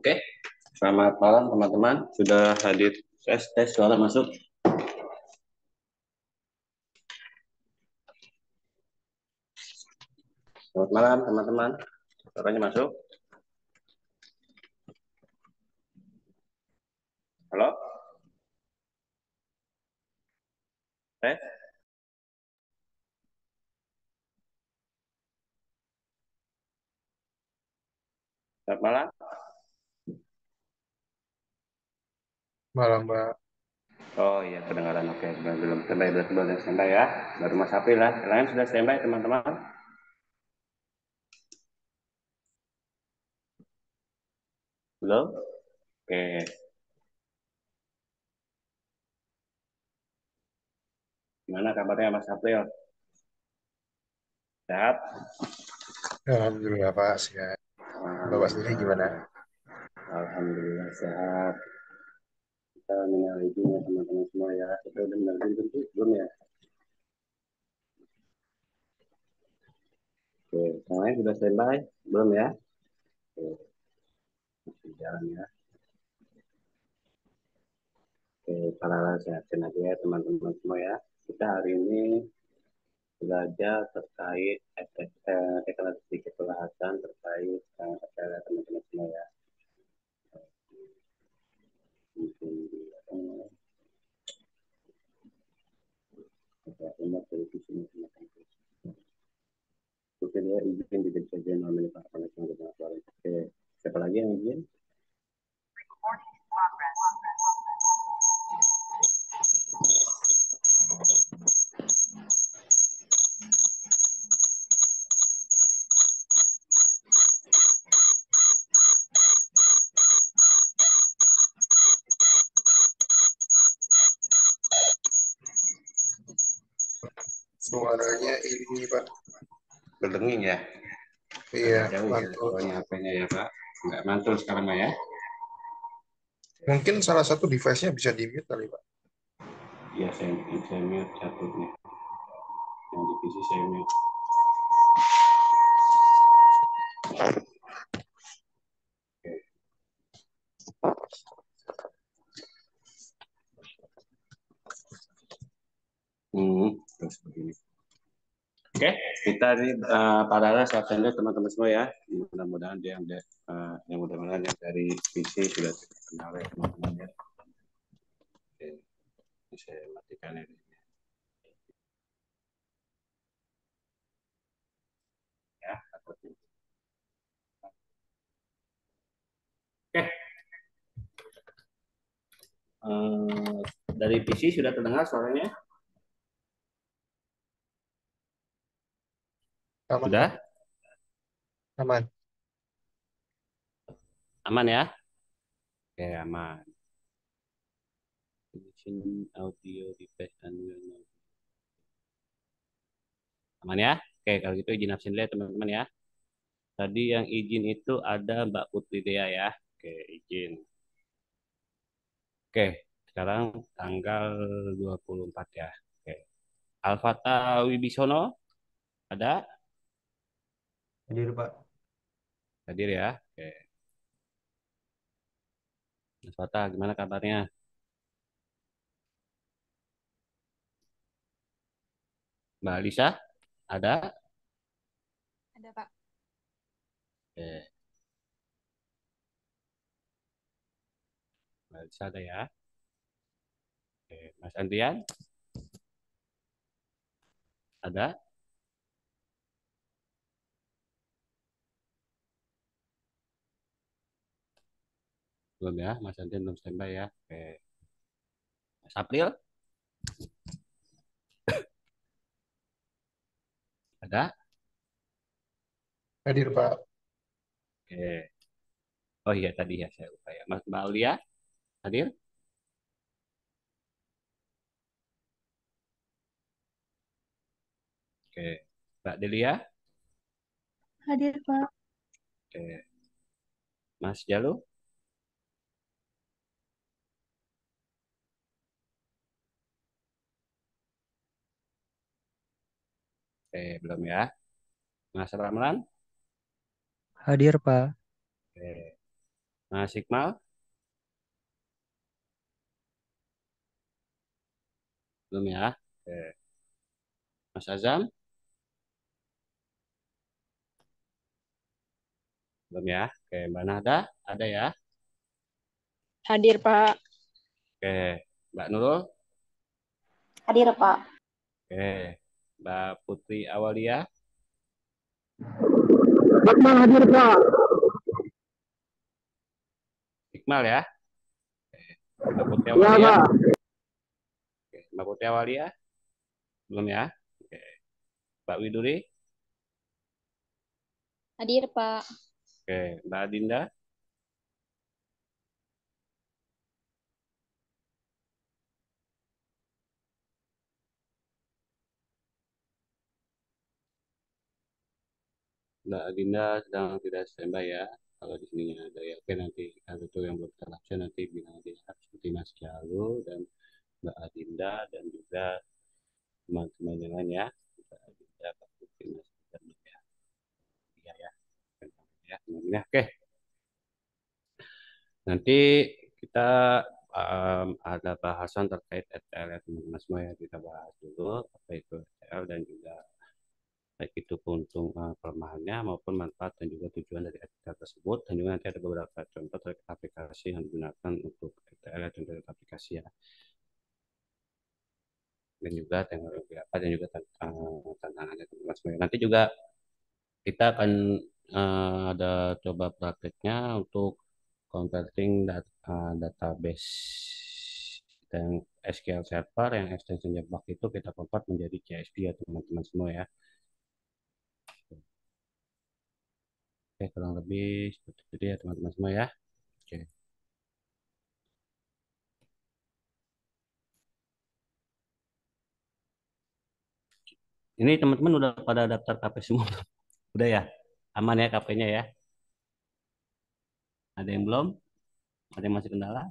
Oke, selamat malam teman-teman. Sudah hadir tes suara masuk. Selamat malam teman-teman. Suaranya masuk. Halo? Tes? Selamat malam. Malam, Mbak. Oh iya, kedengaran oke. Belum standby, belum standby ya. Baru Mas April lah. Yang lain sudah standby teman-teman? Belum? Oke. Gimana kabarnya Mas April? Sehat? Alhamdulillah, Pak. Sehat. Bapak sendiri gimana? Alhamdulillah. Alhamdulillah sehat. Kita minal izin ya teman-teman semua ya. Kita udah menerima belum ya? Oke, yang lain sudah standby? Belum ya? Oke, masih jalan ya. Oke, para sehatkan aja ya teman-teman semua ya. Kita hari ini belajar terkait sedikit pembahasan terkait teman-teman semua ya. Mungkin ada umat dari visi masing-masing. Oke ya, izin tidak saja namanya Pak Panas yang kita suara. Oke, siapa lagi yang izin? Suaranya ini, Pak. Berdenging ya, Iya, agak jauh ya mantul. soalnya HP-nya ya Pak. Nggak mantul sekarang ya. Mungkin salah satu device-nya bisa di-mute kali, Pak. Iya, saya mute satu nih. Yang di PC saya mute. Terus begini. Oke, kita ini para sahabat teman-teman semua ya. Mudah-mudahan yang mudah-mudahan yang dari PC sudah kenal ya teman-teman ya. Oke, ini saya matikan ini. Ya. Oke, dari PC sudah terdengar suaranya? Aman, Pak. Sudah? Aman. Aman ya? Oke, aman. Connection audio device unknown. Aman ya? Oke, kalau gitu izin absen dulu ya teman-teman ya. Tadi yang izin itu ada Mbak Putri Dea ya. Oke, izin. Oke, sekarang tanggal 24 ya. Oke. Alfata Wibisono ada Hadir, Pak. hadir ya. Oke. Alfata gimana kabarnya? Mbak Lisa ada? Ada Pak. Oke. Mbak Lisa ada ya. Oke. Mas Andrian ada? Belum ya. Mas Andrian belum standby ya. Oke. Mas April ada? Hadir, Pak. Oke. Oh iya tadi ya saya lupa ya. Mas Mbak Aulia hadir? Oke. Mbak Delia? Hadir Pak. Oke. Mas Jalu? Oke, belum ya. Mas Ramlan? Hadir, Pak. Oke. Mas Iqmal, belum ya? Oke. Mas Azam, belum ya? Oke, Mbak Nada, ada ya? Hadir, Pak. Oke, Mbak Nurul, Hadir, Pak. oke, Mbak Putri Awalia, Akmal hadir Pak. Iqmal ya? Mbak Putri Ya Awalia, Pak. oke. Mbak Putri Awalia, belum ya? Oke, Mbak Widuri, Hadir, Pak. oke, Mbak Dinda, Mbak Dinda sedang tidak standby ya. Kalau di sini ada ya, oke nanti kalau itu yang belum terabsen nanti bilang dia seperti Mas Jalu dan Mbak Adinda dan juga teman-teman yang lain ya. Mbak Adinda, Pak Putri, Mas Jalu ya. Iya ya. Ya, teman-teman ya. Oke, nanti kita ada bahasan terkait ETL ya teman-teman semua ya. Kita bahas dulu apa itu ETL dan juga baik itu keuntung kelemahannya maupun manfaat dan juga tujuan dari ETL tersebut dan juga nanti ada beberapa contoh terkait aplikasi yang digunakan untuk ETL dan juga aplikasi ya dan juga teknologi apa dan juga tantangannya teman-teman semua. Nanti juga kita akan ada coba prakteknya untuk converting database dan SQL Server yang extensionnya bug itu kita convert menjadi CSV ya teman-teman semua ya. Oke, kurang lebih seperti itu ya teman-teman semua ya. Oke. Ini teman-teman udah pada daftar KP semua? Udah ya? Aman ya KP-nya ya? Ada yang belum? Ada yang masih kendala?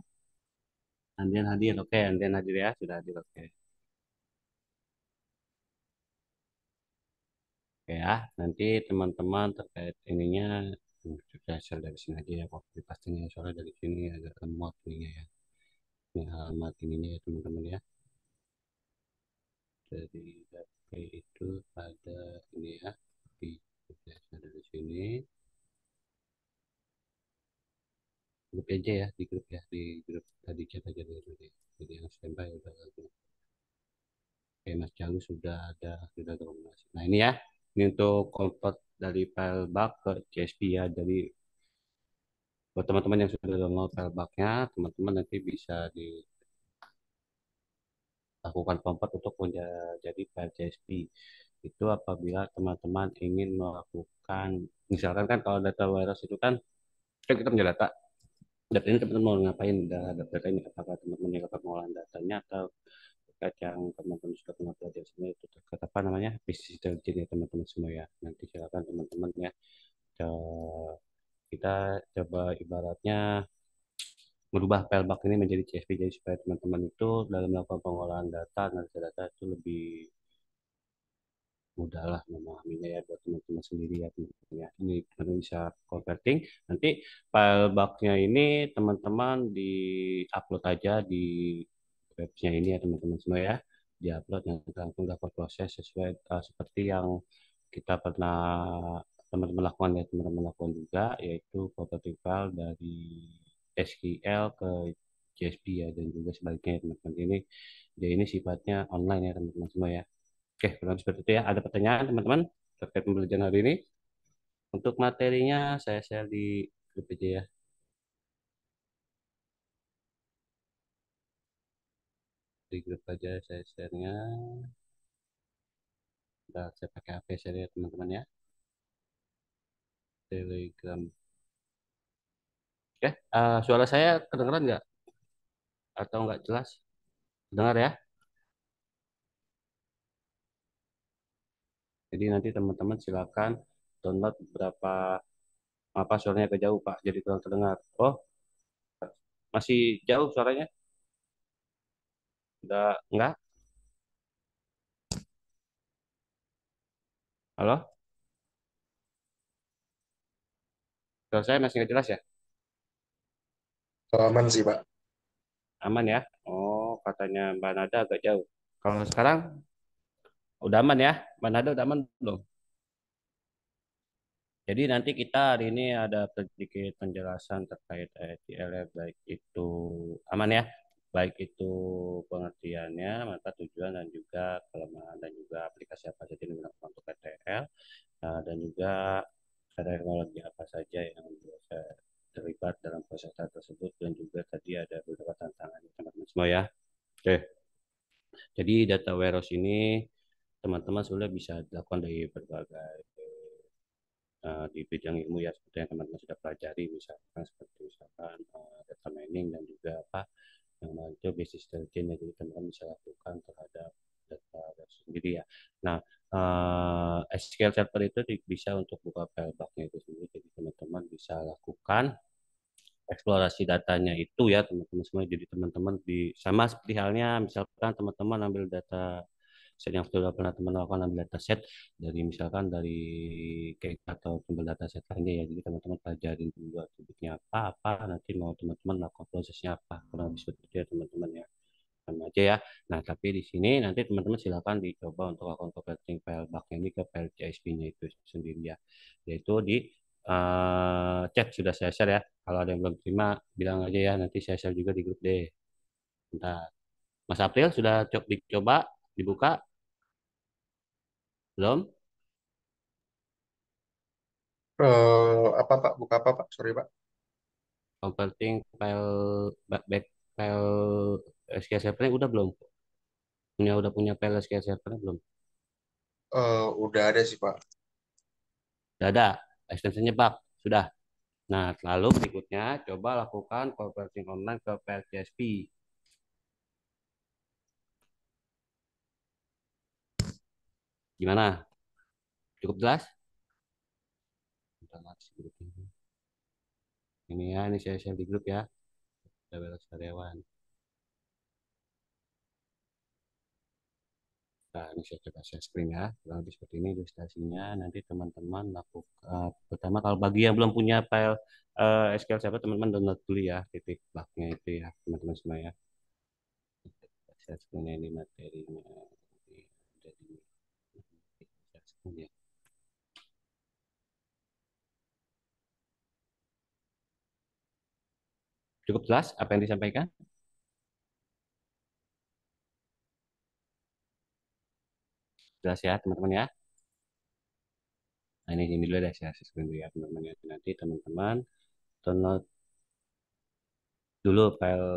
Andian hadir, oke. Andian hadir ya, sudah hadir, oke. Oke ya, nanti teman-teman terkait ininya sudah share dari sini aja ya. Waktu pastinya soalnya dari sini agak lemot ininya ya. Ini alamat ininya ya teman-teman ya. Dari DP itu ada ini ya. Di share dari sini. Grup aja ya, di grup ya, di grup tadi chat aja dulu deh. Jadi yang standby udah. Oke, Mas Jalu sudah dokumentasi. Nah ini ya, ini untuk convert dari file bug ke CSV ya. Jadi buat teman-teman yang sudah download file bugnya, teman-teman nanti bisa dilakukan convert untuk menjadi file CSV. Itu apabila teman-teman ingin melakukan, misalkan kan kalau data warehouse itu kan kita punya data. Data ini teman-teman mau ngapain? Data ini apakah teman-teman yang akan pengolahan datanya atau terkait yang teman-teman sudah pernah belajar semua itu terkait apa namanya business intelligence ya teman-teman semua ya nanti silakan teman-teman ya kita coba ibaratnya merubah Pelbak ini menjadi CSV jadi supaya teman-teman itu dalam melakukan pengolahan data analisa data itu lebih mudah lah memahaminya ya buat teman-teman sendiri ya teman-teman ya ini teman bisa converting nanti file bugnya ini teman-teman di upload aja di webnya ini ya teman-teman semua ya diupload nanti langsung dapat proses sesuai seperti yang kita pernah teman-teman lakukan ya teman-teman lakukan juga yaitu converting file dari SQL ke CSV ya dan juga sebaliknya ya teman-teman ini jadi ini sifatnya online ya teman-teman semua ya. Oke, kurang seperti itu ya. Ada pertanyaan teman-teman terkait pembelajaran hari ini? Untuk materinya saya share di grup aja ya. Di grup aja saya share-nya. Udah saya pakai HP share ya teman-teman ya. Telegram. Oke, suara saya kedengeran nggak? Atau nggak jelas? Dengar ya? Jadi nanti teman-teman silakan download beberapa apa suaranya agak jauh Pak, jadi kurang terdengar. Oh, masih jauh suaranya? Udah enggak? Halo? Suara saya masih nggak jelas ya? Aman sih, Pak. Aman ya? Oh, katanya Mbak Nada agak jauh. Kalau sekarang udah aman ya? Mbak Nada udah aman belum? Jadi nanti kita hari ini ada sedikit penjelasan terkait ETL ya, baik itu aman ya, baik itu pengertiannya, maka tujuan dan juga kelemahan dan juga aplikasi apa saja yang digunakan untuk ETL, dan juga teknologi apa saja yang bisa terlibat dalam proses tersebut dan juga tadi ada beberapa tantangan teman-teman semua ya. Oke, jadi data warehouse ini teman-teman sudah bisa dilakukan dari berbagai di bidang ilmu ya seperti yang teman-teman sudah pelajari misalkan seperti misalkan data mining dan juga apa yang itu basis intelligence yang jadi teman-teman bisa lakukan terhadap data sendiri ya. Nah, SQL Server itu bisa untuk buka file bugnya itu sendiri jadi teman-teman bisa lakukan eksplorasi datanya itu ya teman-teman semua. Jadi teman-teman di sama seperti halnya misalkan teman-teman ambil data set yang sudah pernah teman lakukan, ambil data set dari misalkan dari kayak atau sumber data set lainnya ya. Jadi teman-teman pelajarin dulu atributnya apa nanti mau teman-teman lakukan prosesnya apa kurang lebih seperti itu ya teman-teman ya, sama aja ya. Nah tapi di sini nanti teman-teman silakan dicoba untuk lakukan converting file bugnya ini ke file CSV-nya itu sendiri ya, yaitu di chat sudah saya share ya. Kalau ada yang belum terima bilang aja ya, nanti saya share juga di grup deh. Bentar. Mas April sudah dicoba dibuka belum? Apa, Pak? Buka apa, Pak? Sorry, Pak. Converting file back file SQL Server udah belum? Udah punya file SQL Server belum? Udah ada sih, Pak. Sudah ada. Extensionnya bug sudah. Nah, lalu berikutnya coba lakukan converting online ke file CSV. Gimana? Cukup jelas? Ini ya, ini saya share di grup ya. Karyawan. Nah, ini saya coba share screen ya. Kurang lebih seperti ini ilustrasinya. Nanti teman-teman lakukan. Pertama, kalau bagi yang belum punya file SQL Server, teman-teman download dulu ya. Titik bugnya itu ya, teman-teman semua ya. Share screen ini materinya. Jadi, share screen ya. Cukup jelas apa yang disampaikan? Jelas ya, teman-teman ya. Nah, ini dulu deh, saya share screen dulu ya, teman-teman ya. Nanti teman-teman download dulu file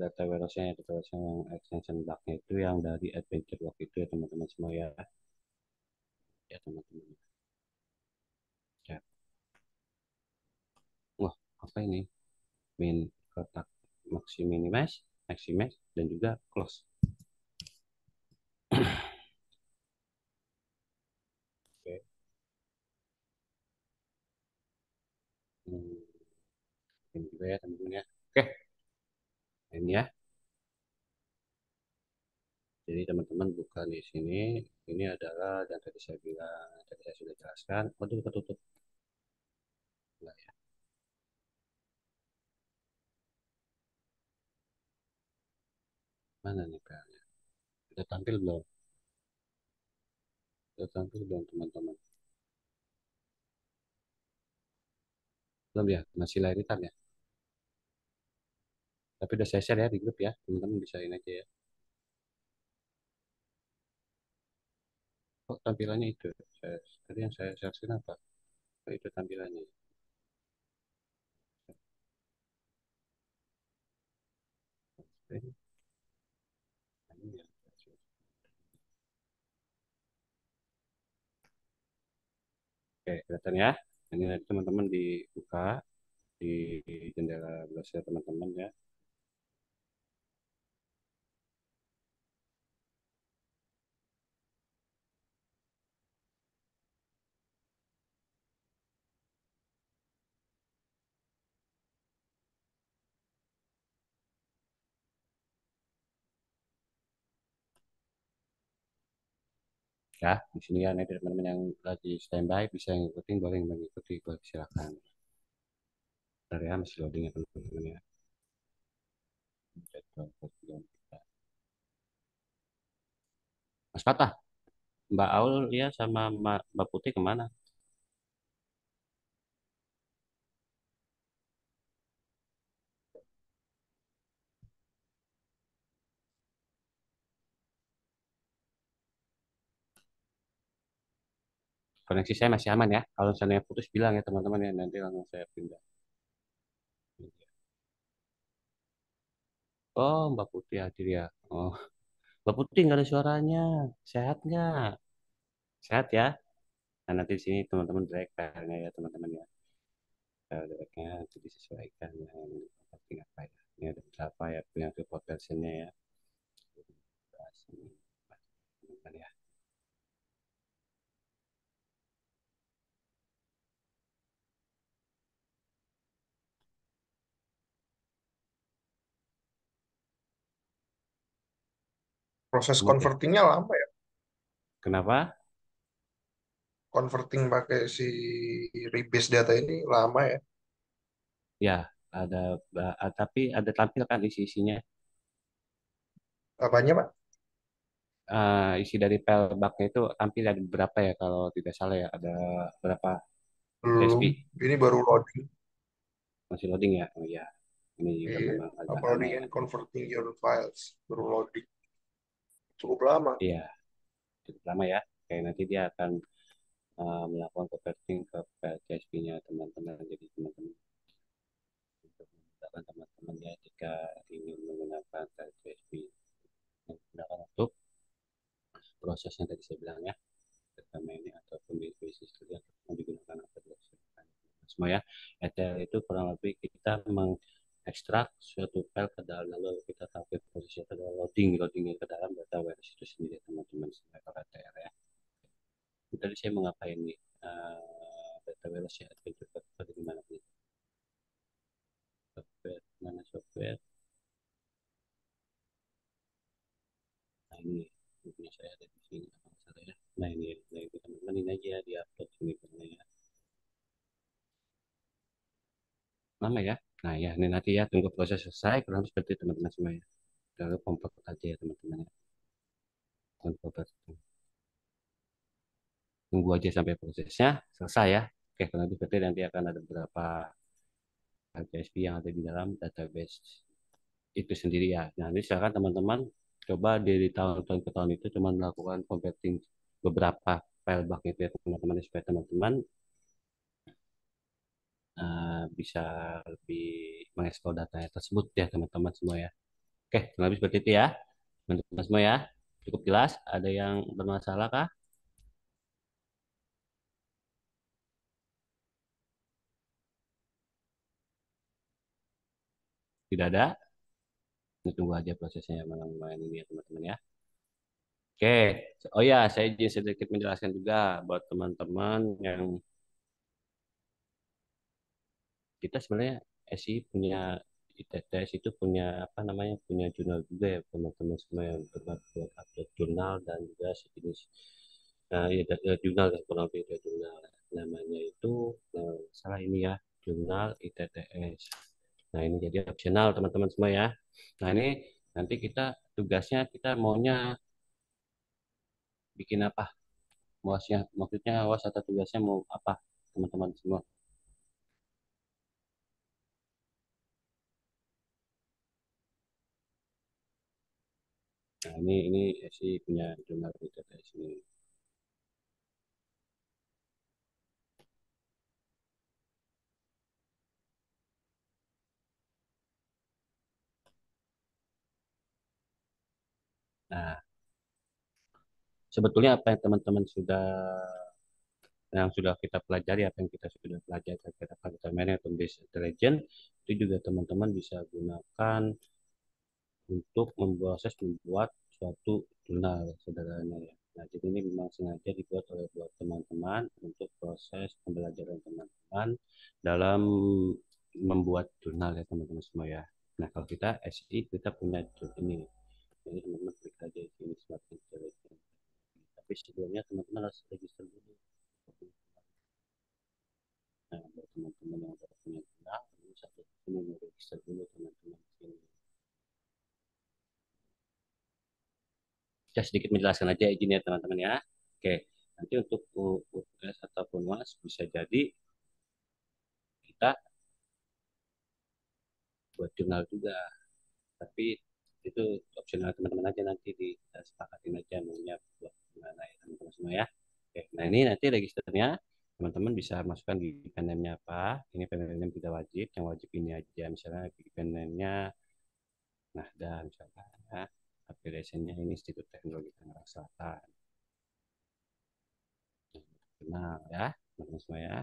data warehouse-nya ya, data warehouse yang extension bug-nya itu yang dari adventure log itu ya teman-teman semua ya. Ya teman-teman. Ya. Wah, apa ini? Min kotak minimize, maximize, dan juga close. Oke. Ini juga ya teman-teman ya. Oke, ini ya. Jadi teman-teman buka di sini. Ini adalah yang tadi saya bilang, tadi saya sudah jelaskan. Waduh, ketutup. Enggak ya. Mana nih filenya? Sudah tampil belum? Sudah tampil belum teman-teman? Belum ya? Masih layar hitam ya? Tapi udah saya share ya di grup ya. Teman-teman bisa ini aja ya. Kok tampilannya itu? Tadi yang saya share screen apa? Oh, itu tampilannya. Oke, ini ya. Oke, kelihatan ya. Ini nanti teman-teman dibuka di jendela browser teman-teman ya. Ya, di sini ya nanti teman-teman yang lagi standby bisa ngikutin, boleh mengikuti, boleh silakan. Bentar ya, masih loading ya teman-teman ya. Mas Patah, Mbak Aul ya sama Mbak Putih kemana? Koneksi saya masih aman ya. Kalau misalnya putus bilang ya teman-teman ya, nanti langsung saya pindah. Oh, Mbak Putih hadir ya. Oh, Mbak Putih nggak ada suaranya. Sehat nggak? Sehat ya. Nah, nanti di sini teman-teman drag filenya ya teman-teman ya. Dragnya nanti disesuaikan ya. Yang penting apa ya. Ini ada berapa ya yang support versionnya ya. Teman-teman ya. Proses Oke. convertingnya lama ya. Kenapa? Converting pakai si rebase data ini lama ya. Ya, ada tapi ada tampil kan isi-isinya. Apanya Pak? Isi dari file bugnya itu tampil ada berapa ya kalau tidak salah ya ada berapa Belum. TSP Ini baru loading. masih loading ya. Oh ya, ini juga Iya. memang agak lama Uploading ya. and converting your files. Baru loading. Cukup lama. Iya, cukup lama ya. Oke, nanti dia akan melakukan converting ke file TSP-nya teman-teman. Jadi teman-teman untuk memudahkan teman-teman ya jika ingin menggunakan file TSP menggunakan untuk proses yang tadi saya bilang ya. Pertama ini ataupun di history ataupun digunakan untuk semua ya. ETL itu kurang lebih kita mengekstrak suatu file ke dalam lalu kita tampil posisi ke dalam loadingnya ke dalam data warehouse itu sendiri teman-teman sebagai ETL ya. Tadi saya mau ngapain nih data warehouse ya adventure di mana nih software mana software nah ini punya saya ada di sini apa masalah ya nah ini ya nah, itu teman-teman ini aja di upload sini ya lama ya. Nah ya, ini nanti ya tunggu proses selesai, kurang lebih seperti teman-teman semua ya. Lalu kompak aja ya teman-teman ya. Kompak. Tunggu aja sampai prosesnya selesai ya. Oke, kurang lebih seperti nanti akan ada beberapa HTSP yang ada di dalam database itu sendiri ya. Nah, ini silakan teman-teman coba dari tahun-tahun ke tahun itu cuma melakukan converting beberapa file bug itu ya teman-teman supaya teman-teman bisa lebih mengeksplor datanya tersebut ya teman-teman semua ya. Oke, kurang lebih seperti itu ya. Teman-teman semua ya. Cukup jelas? Ada yang bermasalah kah? Tidak ada? Kita tunggu aja prosesnya yang main ini ya teman-teman ya. Oke, oh ya, saya izin sedikit menjelaskan juga buat teman-teman yang kita sebenarnya SI punya ITTS itu punya apa namanya punya jurnal juga ya teman-teman semua yang berbuat buat upload jurnal dan juga sejenis ya, jurnal ya kurang lebih ada jurnal namanya itu salah ini ya jurnal ITTS. Nah ini jadi opsional teman-teman semua ya. Nah ini nanti kita tugasnya kita maunya bikin apa? Muasnya maksudnya awas atau tugasnya mau apa teman-teman semua? Nah ini sih punya jurnal ITTS ini. Nah sebetulnya apa yang teman-teman sudah kita pelajari apa yang kita sudah pelajari terkait karakter atau base intelligence itu juga teman-teman bisa gunakan untuk membuat suatu jurnal sederhana ya. Nah, jadi ini memang sengaja dibuat oleh buat teman-teman untuk proses pembelajaran teman-teman dalam membuat jurnal ya teman-teman semua ya. Nah, kalau kita SI kita punya ini. Jadi teman-teman klik aja di sini smart intelligence. Tapi sebelumnya teman-teman harus register dulu. Nah, buat teman-teman yang sudah punya jurnal, ini satu ini register dulu teman-teman di sini. saya sedikit menjelaskan aja izin ya teman-teman ya. Oke, nanti untuk UTS ataupun UAS bisa jadi kita buat jurnal juga, tapi itu opsional teman-teman aja, nanti kita sepakatin aja maunya buat gimana ya teman-teman semua ya. Oke, nah ini nanti registernya teman-teman bisa masukkan di pen name-nya apa. Ini pen name tidak wajib, yang wajib ini aja. Misalnya di pen name-nya Nahda misalkan ya. Affiliation-nya ini Institut Teknologi Tangerang Selatan. Kenal ya teman-teman semua ya.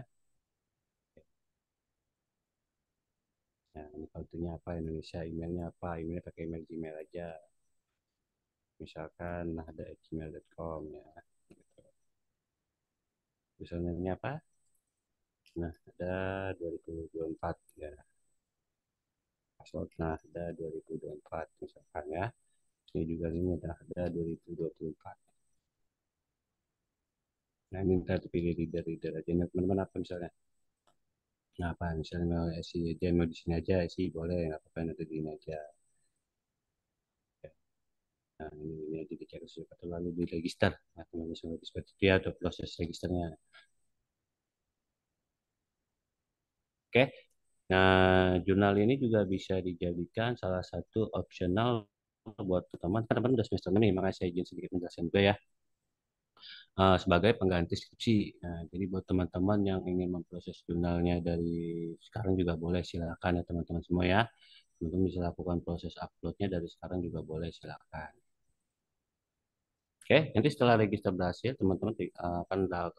Nah, ini kartunya apa, Indonesia, emailnya apa, emailnya pakai email Gmail aja. Misalkan nahda@gmail.com ya. Gitu. Username-nya apa? Nah, ada 2024 ya. Password nah ada 2024 misalkan ya. Ini juga ini ada 2024. Nah, minta pilih reader aja. Nah, teman-teman apa misalnya? Nah, apa misalnya mau isi aja, mau di sini aja isi boleh, nggak apa-apa, nanti di sini aja. Ya. Nah, ini aja dicek atau lalu di register. Nah, teman-teman semua seperti itu ya untuk proses registernya. Oke. Nah, jurnal ini juga bisa dijadikan salah satu opsional buat teman-teman. Kan teman-teman udah semester ini, makanya saya izin sedikit menjelaskan juga ya. Sebagai pengganti skripsi. Nah, jadi buat teman-teman yang ingin memproses jurnalnya dari sekarang juga boleh, silakan ya teman-teman semua ya. Teman-teman bisa lakukan proses uploadnya dari sekarang juga boleh, silakan. Oke, nanti setelah register berhasil, teman-teman akan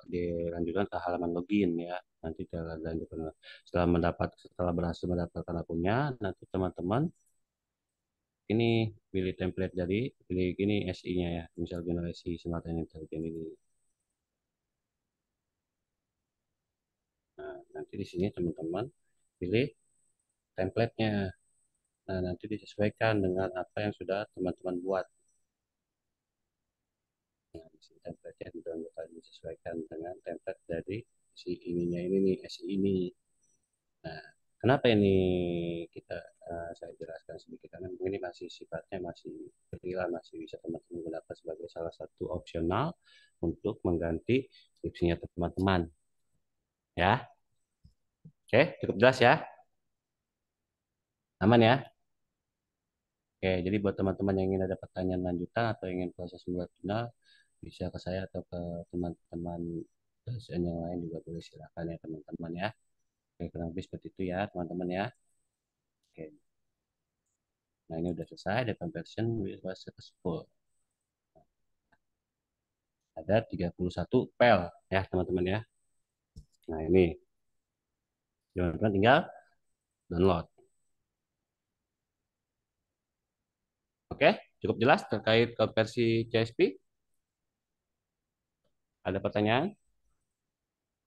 dilanjutkan ke halaman login ya. Nanti setelah berhasil mendapatkan akunnya, nanti teman-teman ini pilih template dari pilih ini SI-nya ya, misal jurnal SI Smart and Intelligent ini. Nah, nanti di sini teman-teman pilih template-nya. Nah, nanti disesuaikan dengan apa yang sudah teman-teman buat. Nah, di sini template-nya disesuaikan dengan template dari si ininya ini nih, SI ini. Nah, kenapa ini kita saya jelaskan sedikit karena ini masih sifatnya masih kecil, masih bisa teman-teman gunakan sebagai salah satu opsional untuk mengganti skripsinya teman-teman. Ya, oke, cukup jelas ya, aman ya. Oke, jadi buat teman-teman yang ingin ada pertanyaan lanjutan atau ingin proses membuat jurnal, bisa ke saya atau ke teman-teman dosen yang lain juga boleh, silakan ya teman-teman ya. Oke, kurang lebih seperti itu ya teman-teman ya. Oke, nah ini udah selesai, the conversion was successful. Ada 31 pel ya teman-teman ya. Nah ini, teman-teman tinggal download. Oke, cukup jelas terkait konversi CSP? Ada pertanyaan?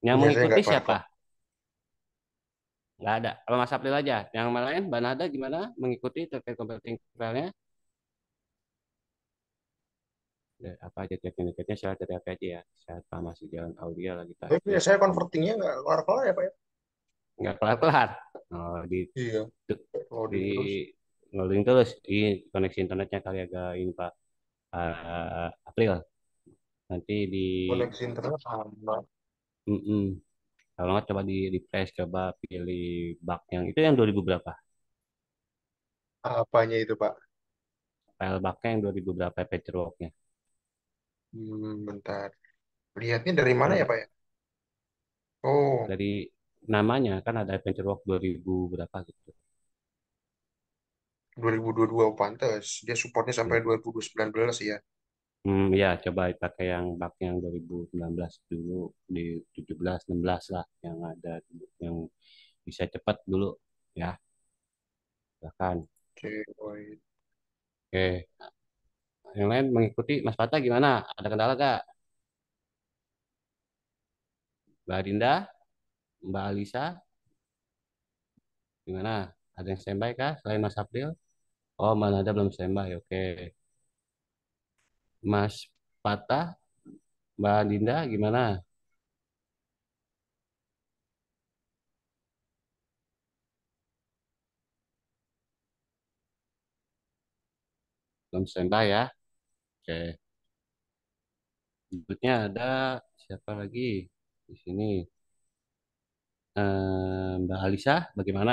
Yang Punya saya mengikuti nggak kelar siapa? kok. Nggak ada. Kalau Mas April aja. Yang lain, Mbak Nada gimana mengikuti terkait converting filenya? Ya, apa aja tekniknya, saya dari apa aja ya. Saya masih jalan audio lagi Tapi punya taktik. saya convertingnya nggak kelar-kelar ya Pak ya? Nggak kelar-kelar. Oh, Iya, di loading terus. loading terus. Di koneksi internetnya kali agak ini Pak. April. Nanti di Koneksi internet sama. mm-mm. Kalau nggak coba di refresh, coba pilih bug yang itu yang 2000 berapa? Apanya itu Pak? File bugnya yang 2000 berapa patchworknya? Bentar. Lihatnya dari mana ya Coba Pak ya? Oh, dari namanya kan ada patchwork 2000 berapa gitu. 2022 pantes. Dia supportnya sampai 2019 ya. Ya, coba pakai yang bug yang 2019 dulu, di 17, 16 lah yang ada dulu, yang bisa cepat dulu ya, bahkan. Oke, wait. Oke, yang lain mengikuti Mas Pata gimana? Ada kendala gak? Mbak Dinda, Mbak Alisa, gimana? Ada yang standby kah selain Mas April? Oh, mana ada belum standby. Oke. Mas Patah, Mbak Dinda gimana? Belum standby ya? Oke. Berikutnya ada siapa lagi di sini? Mbak Alisa, bagaimana?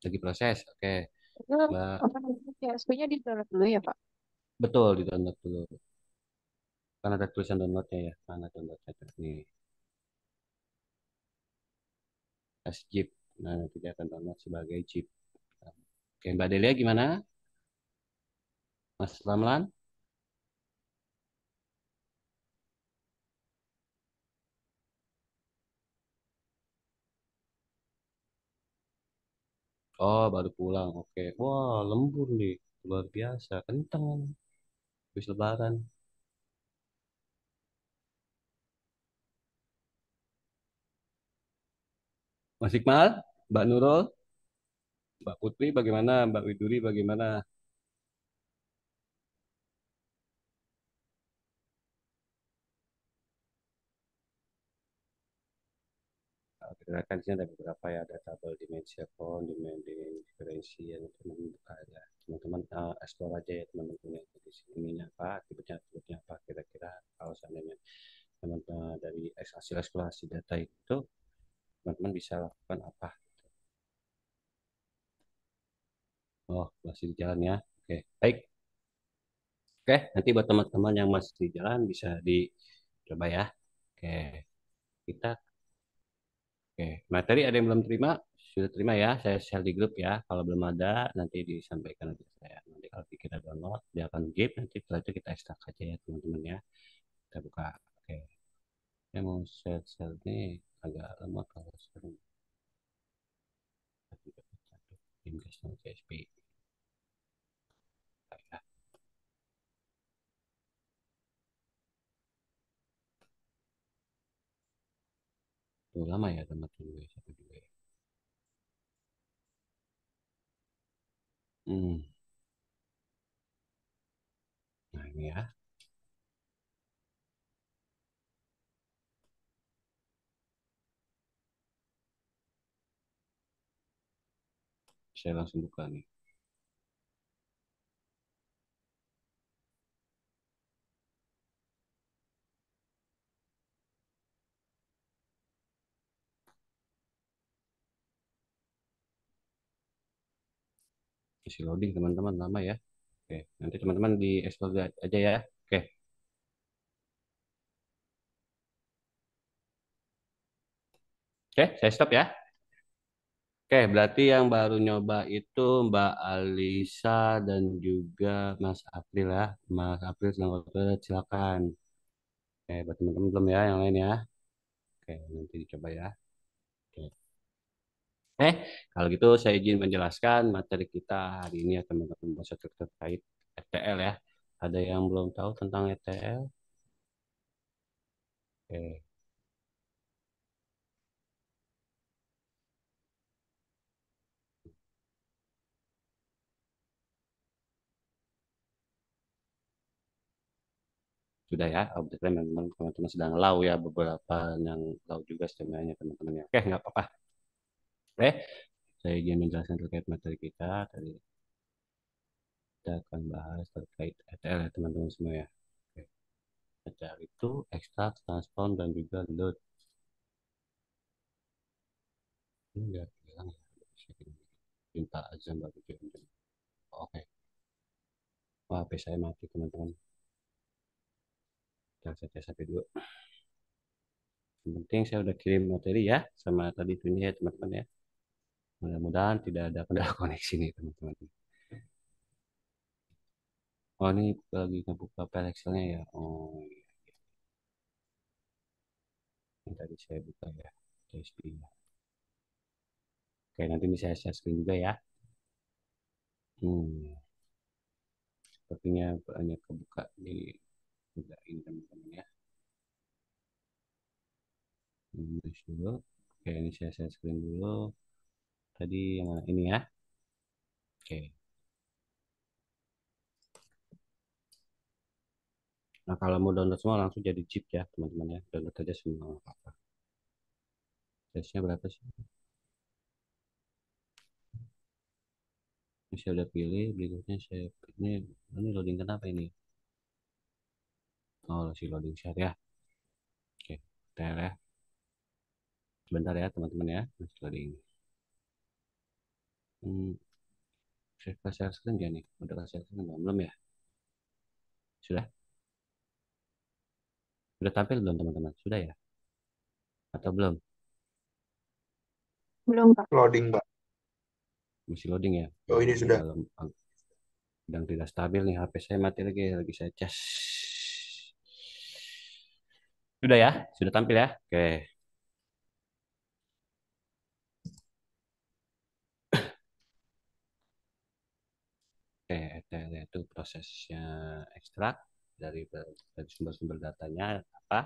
Lagi proses, oke. Itu Mbak, apa namanya? PSP-nya di download dulu ya, Pak? betul di download dulu. Kan ada tulisan downloadnya ya. Mana downloadnya tuh? Nih, as zip. Nah, nanti dia akan download sebagai zip. Oke, Mbak Delia gimana? Mas Ramlan? Oh, baru pulang. Oke. Wah, lembur nih. Luar biasa. Kenceng. Habis lebaran. Mas Iqmal? Mbak Nurul? Mbak Putri bagaimana? Mbak Widuri bagaimana? Nah, kita kan di sini ada beberapa ya. Ada tabel dimensi phone, dimensi diferensi, yang teman-teman buka ya. Teman-teman explore aja ya teman-teman ya. Di sini apa, akibatnya apa kira-kira kalau seandainya teman-teman dari hasil eksplorasi data itu teman-teman bisa lakukan apa. Oh, masih di jalan ya. Oke, baik. Oke, nanti buat teman-teman yang masih di jalan bisa dicoba ya. Oke, kita oke, materi ada yang belum terima? Sudah terima ya, saya share di grup ya. Kalau belum ada, nanti disampaikan aja saya. Nanti kalau kita download, dia akan give. Nanti setelah itu kita ekstrak aja ya teman-teman ya. Kita buka. Oke, saya mau share-share nih agak lama kalau share. Investment CSP. Tuh lama ya teman-teman satu juga ya. Hmm. Nah ini ya, saya langsung buka nih. Isi loading teman-teman lama ya. Oke, nanti teman-teman di explore aja ya. Oke, oke, saya stop ya. Oke, berarti yang baru nyoba itu Mbak Alisa dan juga Mas April ya. Mas April sedang upload, silakan. Oke, buat teman-teman belum ya yang lain ya. Oke, nanti dicoba ya. Oke. Kalau gitu saya izin menjelaskan materi kita hari ini ya teman-teman bahasa terkait ETL ya. Ada yang belum tahu tentang ETL? Oke, sudah ya. Kebetulan memang teman-teman sedang lau ya beberapa yang lau juga sebenarnya teman-teman ya. Oke, nggak apa-apa. Oke, saya ingin menjelaskan terkait materi kita. Tadi kita akan bahas terkait ETL ya teman-teman semua ya. Oke. ETL itu extract, transform, dan juga load. Ini nggak bilang ya. Minta azam baru join. Oke. Wah, HP saya mati teman-teman. Jangan saya tes HP dulu. Yang penting saya udah kirim materi ya sama tadi itu ya teman-teman ya. Mudah-mudahan tidak ada kendala koneksi nih teman-teman. Oh ini lagi ngebuka file Excel-nya ya. Oh iya. Yang tadi saya buka ya. CSV-nya. Oke nanti bisa saya share screen juga ya. Hmm, sepertinya banyak kebuka di juga ini teman-teman ya. Dulu. Oke ini saya share screen dulu. Tadi yang mana ini ya. Oke. Nah kalau mau download semua langsung jadi zip ya teman-teman ya. Download aja semua apa-apa. Size-nya berapa sih? Saya udah pilih, berikutnya saya ini loading kenapa ini? Oh, si loading share ya. Oke, tel ya. Sebentar ya teman-teman ya, masih loading. Hmm, saya kasih share screen ya nih? Udah kasih share screen belum ya? Sudah? Sudah tampil belum teman-teman? Sudah ya? Atau belum? Belum, Pak. Loading, Pak. Masih loading ya? Oh, Nah, ini ini sudah. dalam sedang tidak stabil nih HP saya mati lagi saya cas. Sudah ya? Sudah tampil ya? Oke. Oke, ETL itu prosesnya ekstrak dari sumber-sumber datanya apa,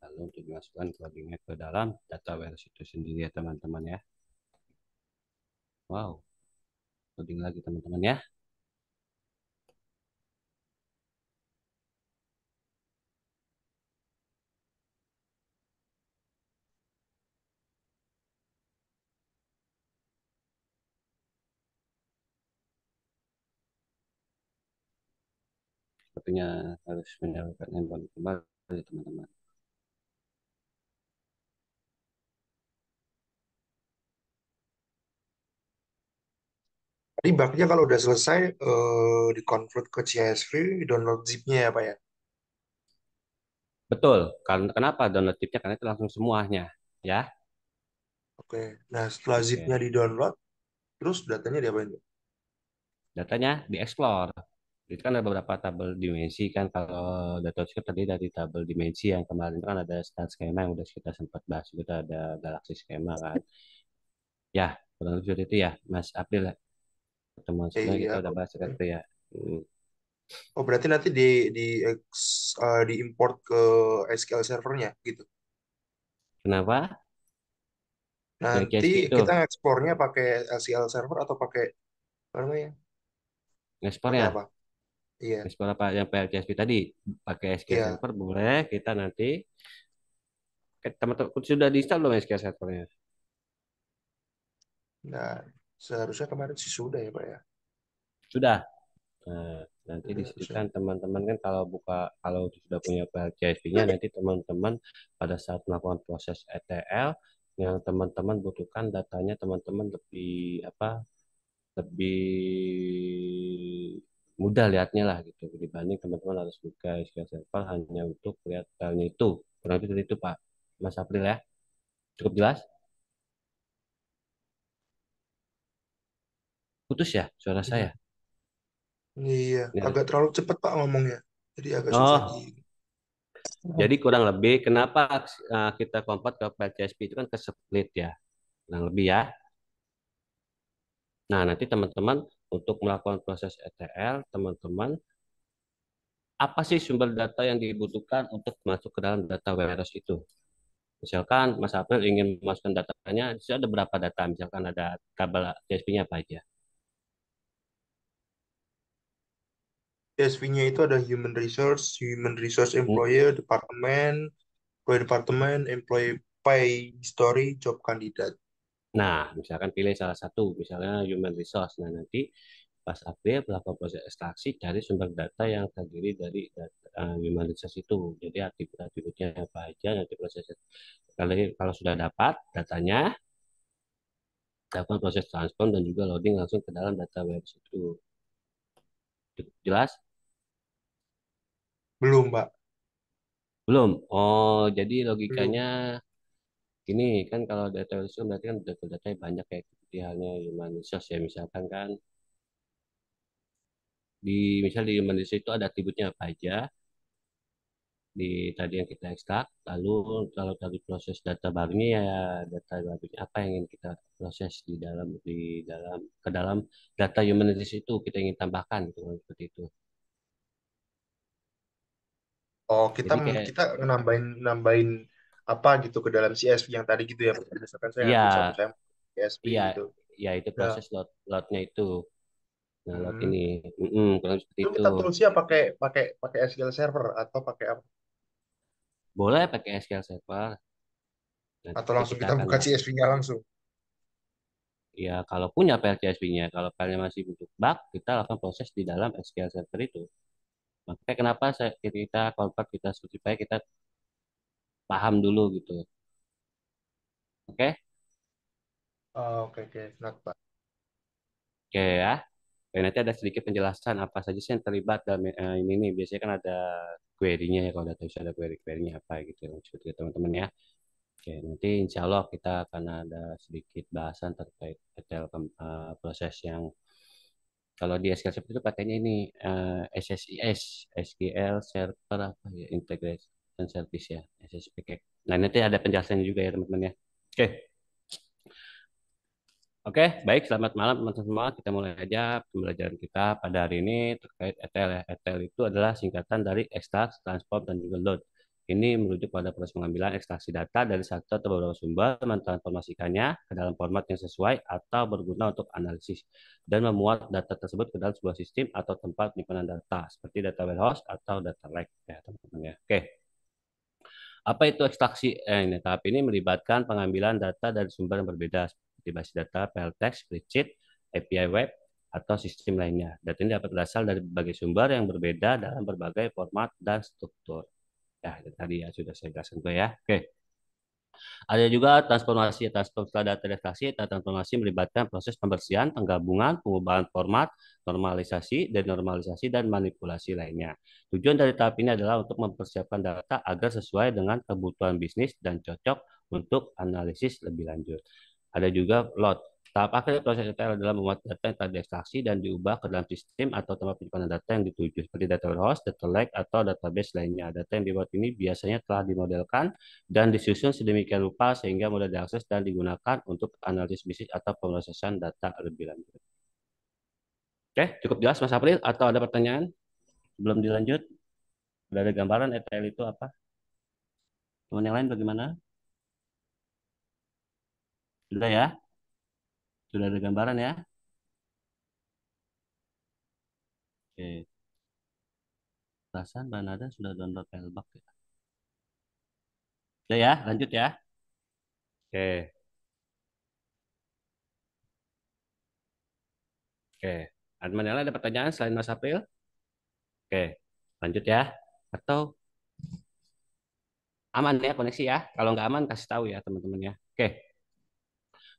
lalu untuk dimasukkan codingnya ke dalam data warehouse itu sendiri ya teman-teman ya. Wow, coding lagi teman-teman ya. Sepertinya harus menyalakan handphone kembali teman-teman. Tadi bugnya kalau udah selesai, di-convert ke CSV, download zip-nya ya, Pak ya? Betul, karena kenapa download tipnya? Karena itu langsung semuanya ya. Oke. Nah, setelah zip-nya Oke, di-download, terus datanya diapain, Pak? datanya dieksplor. Itu kan ada beberapa tabel dimensi kan, kalau data itu terdiri dari tabel dimensi yang kemarin itu kan ada stat skema yang udah kita sempat bahas, kita ada galaksi skema kan. Ya, kurang lebih seperti itu ya, Mas April ya. Pertemuan sebelumnya kita Iya. udah bahas Oke. itu ya. Hmm, Oh, berarti nanti di-import ke SQL servernya gitu. Kenapa? Yang Nanti CSV itu kita ekspornya pakai SQL server atau pakai apa namanya? Pakai ekspornya, apa? Iya. ekspor apa yang PL CSV tadi pakai SQL Iya. Server boleh, kita nanti teman-teman sudah diinstal belum SQL Servernya? Nah, seharusnya kemarin sih sudah ya, Pak ya. Sudah. Nah, nanti di Sudah situ harusnya. kan teman-teman kan kalau sudah punya PLCSP-nya nanti teman-teman pada saat melakukan proses ETL yang teman-teman butuhkan datanya teman-teman lebih apa lebih mudah lihatnya lah gitu dibanding teman-teman harus buka SQL Server hanya untuk lihat filenya itu. Kurang lebih seperti itu Pak Mas April ya. Cukup jelas? Putus ya suara saya. Iya. Iya, Ya. agak terlalu cepat Pak ngomongnya. Jadi agak susah di. Oh, jadi kurang lebih kenapa kita kompat ke PLCSP itu kan ke split ya. Kurang lebih ya. Nah, nanti teman-teman untuk melakukan proses ETL, teman-teman, apa sih sumber data yang dibutuhkan untuk masuk ke dalam data warehouse itu? Misalkan Mas April ingin memasukkan datanya, di situ ada berapa data? Misalkan ada kabel CSV-nya apa aja? CSV-nya itu ada human resource Hmm, employer, departemen, employee pay history, job candidate. Nah, misalkan pilih salah satu, misalnya human resource. Nah, nanti pas April melakukan proses ekstraksi, cari sumber data yang terdiri dari data, human resource itu. Jadi atribut-atributnya apa aja, nanti proses kalau sudah dapat datanya, lakukan proses transform dan juga loading langsung ke dalam data warehouse itu. Cukup jelas? Belum, Pak. Belum. Oh, jadi Belum. logikanya gini kan kalau data warehouse itu berarti kan data-data banyak kayak seperti halnya human resource ya misalkan kan di human resource itu ada atributnya apa aja di tadi yang kita ekstrak. Lalu kalau dari proses data barunya ya data barunya apa yang ingin kita proses di dalam ke dalam data human resource itu kita ingin tambahkan gitu kan, seperti itu. Oh, kita Jadi kayak kita nambahin nambahin apa gitu ke dalam CSV yang tadi gitu ya. Misalkan saya iya ngambil satu sampel CSV iya gitu. ya itu Ya. proses loadnya itu. Nah, lot Hmm. ini, kurang lebih seperti Itu itu. kita toolsnya pakai pakai pakai SQL Server atau pakai apa? Boleh pakai SQL Server. Atau Nanti langsung kita kita akan buka CSV-nya langsung. Ya, kalau punya file CSV-nya, kalau filenya masih bentuk bug, kita lakukan proses di dalam SQL Server itu. Makanya kenapa kita convert, kita supaya kita paham dulu gitu. Oke? Oh, oke, oke. Not Pak. Oke ya. Dan nanti ada sedikit penjelasan apa saja sih yang terlibat dalam ini nih. Biasanya kan ada query-nya ya, kalau data ada query-nya apa gitu ya, maksudnya teman-teman ya. Oke, nanti insya Allah kita akan ada sedikit bahasan terkait detail proses yang kalau di SQL Server itu pakainya ini SSIS, SQL Server apa ya, Integration Service ya, SSPK. Nah, nanti ada penjelasannya juga ya teman-teman ya. Oke. Oke, baik. Selamat malam teman-teman semua. Kita mulai aja pembelajaran kita pada hari ini terkait ETL ya. ETL itu adalah singkatan dari extract, transform, dan juga load. Ini merujuk pada proses pengambilan ekstraksi data dari satu atau beberapa sumber, mentransformasikannya ke dalam format yang sesuai atau berguna untuk analisis, dan memuat data tersebut ke dalam sebuah sistem atau tempat penyimpanan data, seperti data warehouse atau data lake ya teman-teman ya. Oke. Apa itu ekstraksi? Ini tahap ini melibatkan pengambilan data dari sumber yang berbeda seperti basis data, file text, spreadsheet, API web, atau sistem lainnya. Data ini dapat berasal dari berbagai sumber yang berbeda dalam berbagai format dan struktur. Ya, itu tadi ya sudah saya jelaskan tuh ya. Oke. Ada juga transformasi. Setelah data ekstraksi, transformasi melibatkan proses pembersihan, penggabungan, pengubahan format, normalisasi, dan manipulasi lainnya. Tujuan dari tahap ini adalah untuk mempersiapkan data agar sesuai dengan kebutuhan bisnis dan cocok untuk analisis lebih lanjut. Ada juga load. Tahap akhir proses ETL adalah memuat data yang telah diekstraksi dan diubah ke dalam sistem atau tempat penyimpanan data yang dituju, seperti data warehouse, data lake, atau database lainnya. Data yang dibuat ini biasanya telah dimodelkan dan disusun sedemikian rupa sehingga mudah diakses dan digunakan untuk analisis bisnis atau pemrosesan data lebih lanjut. Oke, cukup jelas Mas April atau ada pertanyaan? Belum dilanjut? Sudah ada gambaran ETL itu apa? Teman yang lain bagaimana? Sudah ya? Sudah ada gambaran ya? Oke. Perasaan Mbak Nada sudah download Filebug ya? Sudah ya? Lanjut ya? Oke. Oke. Teman yang lain ada pertanyaan selain Mas April? Oke. Lanjut ya? Atau aman ya koneksi ya? Kalau nggak aman kasih tahu ya teman-teman ya. Oke.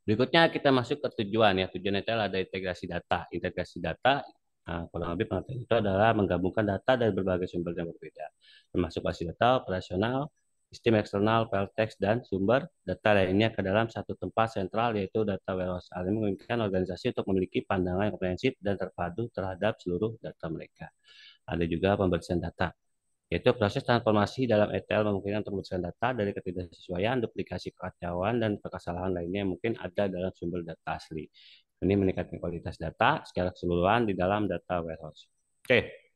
Berikutnya kita masuk ke tujuan ya. Tujuan itu ada integrasi data. Integrasi data, kurang lebih pengertian itu adalah menggabungkan data dari berbagai sumber yang berbeda, termasuk basis data, operasional, sistem eksternal, file text, dan sumber data lainnya ke dalam satu tempat sentral yaitu data warehouse. Hal ini memungkinkan organisasi untuk memiliki pandangan yang komprehensif dan terpadu terhadap seluruh data mereka. Ada juga pembersihan data, yaitu proses transformasi dalam ETL memungkinkan untuk memutuskan data dari ketidaksesuaian, duplikasi, kekacauan, dan kesalahan lainnya yang mungkin ada dalam sumber data asli. Ini meningkatkan kualitas data secara keseluruhan di dalam data warehouse. Oke,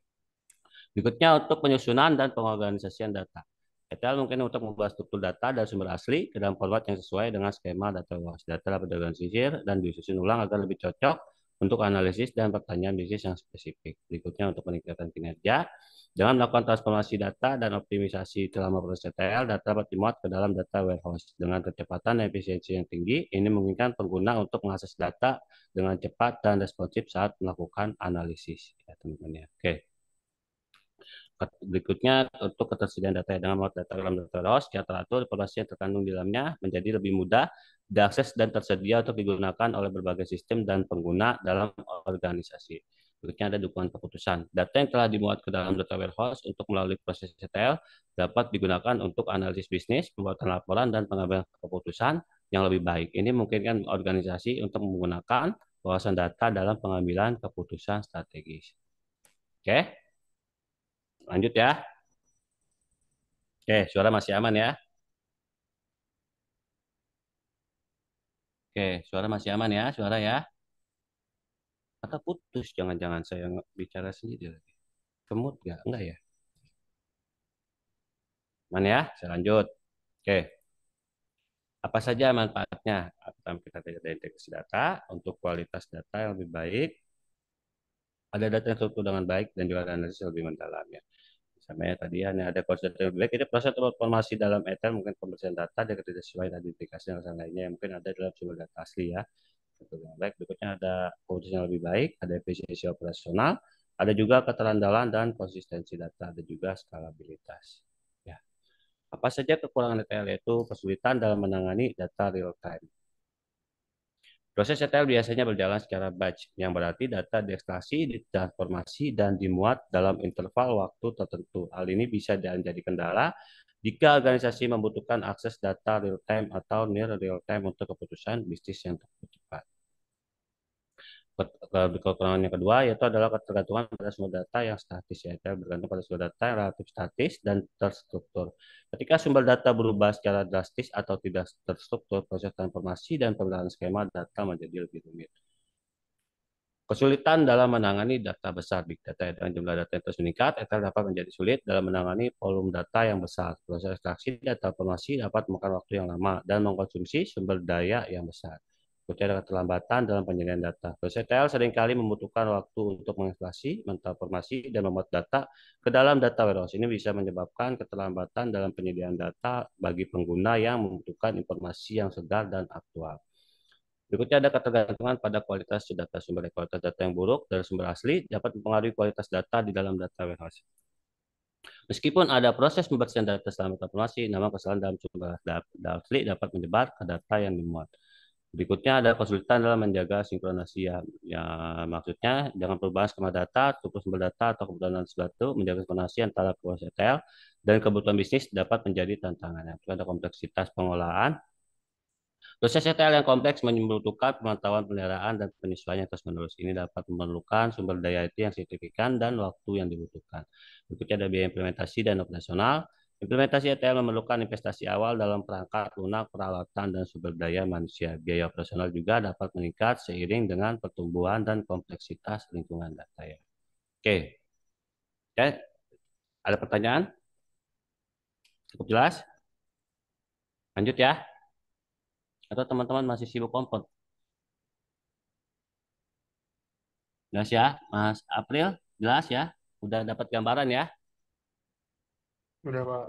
berikutnya untuk penyusunan dan pengorganisasian data. ETL mungkin untuk membuat struktur data dari sumber asli ke dalam format yang sesuai dengan skema data warehouse. Data dapat diorganisir dan disusun ulang agar lebih cocok untuk analisis dan pertanyaan bisnis yang spesifik. Berikutnya untuk meningkatkan kinerja, dengan melakukan transformasi data dan optimisasi selama proses ETL, data dapat dimuat ke dalam data warehouse dengan kecepatan dan efisiensi yang tinggi. Ini memungkinkan pengguna untuk mengakses data dengan cepat dan responsif saat melakukan analisis. Ya, teman-teman ya. Oke. Berikutnya, untuk ketersediaan data dengan memuat data dalam data warehouse secara teratur, informasi yang terkandung di dalamnya menjadi lebih mudah diakses dan tersedia untuk digunakan oleh berbagai sistem dan pengguna dalam organisasi. Berikutnya ada dukungan keputusan. Data yang telah dimuat ke dalam data warehouse untuk melalui proses ETL dapat digunakan untuk analisis bisnis, pembuatan laporan, dan pengambilan keputusan yang lebih baik. Ini memungkinkan organisasi untuk menggunakan wawasan data dalam pengambilan keputusan strategis. Oke, lanjut ya. Oke, suara masih aman ya. Oke, suara masih aman ya, suara ya. Atau putus, jangan-jangan saya bicara sendiri lagi. Kemut nggak? Enggak ya. Mana ya? Saya lanjut. Oke, apa saja manfaatnya? Pertama, kita ada integrasi data untuk kualitas data yang lebih baik. Ada data yang terstruktur dengan baik dan juga analisis yang lebih mendalam ya. Misalnya tadi ya, ada konsep yang lebih baik. Ini proses transformasi dalam ETL mungkin pembersihan data dari ketidaksesuaian, identifikasi dan lainnya yang mungkin ada dalam sumber data asli ya. baik. Berikutnya ada keputusan lebih baik, ada efisiensi operasional, ada juga keterandalan dan konsistensi data, ada juga skalabilitas. Ya. Apa saja kekurangan ETL, yaitu kesulitan dalam menangani data real time. Proses ETL biasanya berjalan secara batch, yang berarti data diekstraksi, ditransformasi, dan dimuat dalam interval waktu tertentu. Hal ini bisa menjadi kendala jika organisasi membutuhkan akses data real time atau near real time untuk keputusan bisnis yang cepat. Kekurangan yang kedua yaitu adalah ketergantungan pada sumber data yang statis, yaitu bergantung pada sumber data yang relatif statis dan terstruktur. Ketika sumber data berubah secara drastis atau tidak terstruktur, proses transformasi dan pembenahan skema data menjadi lebih rumit. Kesulitan dalam menangani data besar, big data, dengan jumlah data yang terus meningkat, ETL dapat menjadi sulit dalam menangani volume data yang besar. Proses ekstraksi dan transformasi dapat memakan waktu yang lama dan mengkonsumsi sumber daya yang besar. Berikutnya ada keterlambatan dalam penyediaan data. Proses ETL seringkali membutuhkan waktu untuk mengekstraksi, mentransformasi, dan memuat data ke dalam data warehouse. Ini bisa menyebabkan keterlambatan dalam penyediaan data bagi pengguna yang membutuhkan informasi yang segar dan aktual. Berikutnya ada ketergantungan pada kualitas data. Kualitas data yang buruk dari sumber asli dapat mempengaruhi kualitas data di dalam data warehouse. Meskipun ada proses pembersihan data selama transformasi, namun kesalahan dalam sumber data asli dapat menyebar ke data yang dimuat. Berikutnya ada kesulitan dalam menjaga sinkronasi, ya maksudnya dengan perubahan skema data, struktur sumber data atau kebutuhan sesuatu, menjaga sinkronasi antara proses ETL dan kebutuhan bisnis dapat menjadi tantangan. Ada kompleksitas pengolahan. Proses ETL yang kompleks membutuhkan pemantauan pemeliharaan dan penyesuaian terus-menerus. Ini dapat memerlukan sumber daya IT yang signifikan dan waktu yang dibutuhkan. Berikutnya ada biaya implementasi dan operasional. Implementasi ETL memerlukan investasi awal dalam perangkat lunak, peralatan, dan sumber daya manusia. Biaya operasional juga dapat meningkat seiring dengan pertumbuhan dan kompleksitas lingkungan data. Ya. Oke. Oke. Ada pertanyaan? Cukup jelas? Lanjut ya. Atau teman-teman masih sibuk kompon? Jelas ya, Mas April? Jelas ya? Udah dapat gambaran ya? Udah, Pak.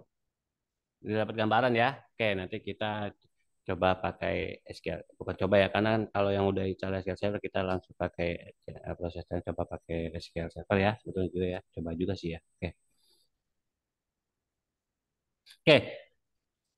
Udah dapat gambaran ya? Oke, nanti kita coba pakai SQL. Bukan coba ya, karena kalau yang udah install SQL Server kita langsung pakai prosesnya, coba pakai SQL Server ya. Sebetulnya juga ya. Coba juga sih ya. Oke. Oke,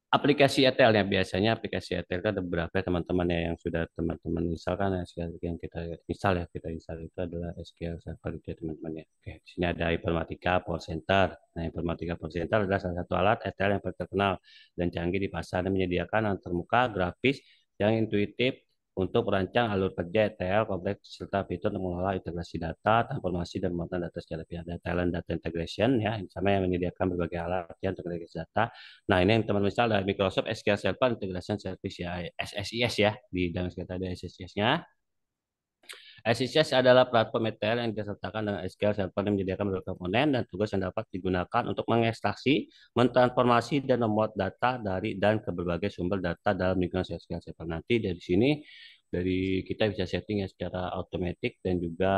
aplikasi ETL ya, biasanya aplikasi ETL itu ada beberapa ya, teman-teman ya, yang sudah teman-teman install kan SQL yang kita install ya, kita install itu adalah SQL Server itu ya, teman-teman ya. Oke, di sini ada Informatika Power Center. Nah, Informatika Power Center adalah salah satu alat ETL yang paling terkenal dan canggih di pasar dan menyediakan antarmuka grafis yang intuitif untuk merancang alur kerja ETL kompleks serta fitur untuk mengelola integrasi data, transformasi dan pemanfaatan data secara pihak. Ada Talent Data Integration ya, sama yang menyediakan berbagai alat yang untuk integrasi data. Nah, ini yang teman-teman install dari Microsoft SQL Server Integration Service ya, SSIS ya. Di dalam kita ada SSIS-nya. SSIS adalah platform ETL yang disertakan dengan SQL Server yang menyediakan beberapa komponen dan tugas yang dapat digunakan untuk mengekstraksi, mentransformasi, dan memuat data dari dan ke berbagai sumber data dalam lingkungan SQL Server. Nanti dari sini, dari kita bisa setting ya secara otomatis dan juga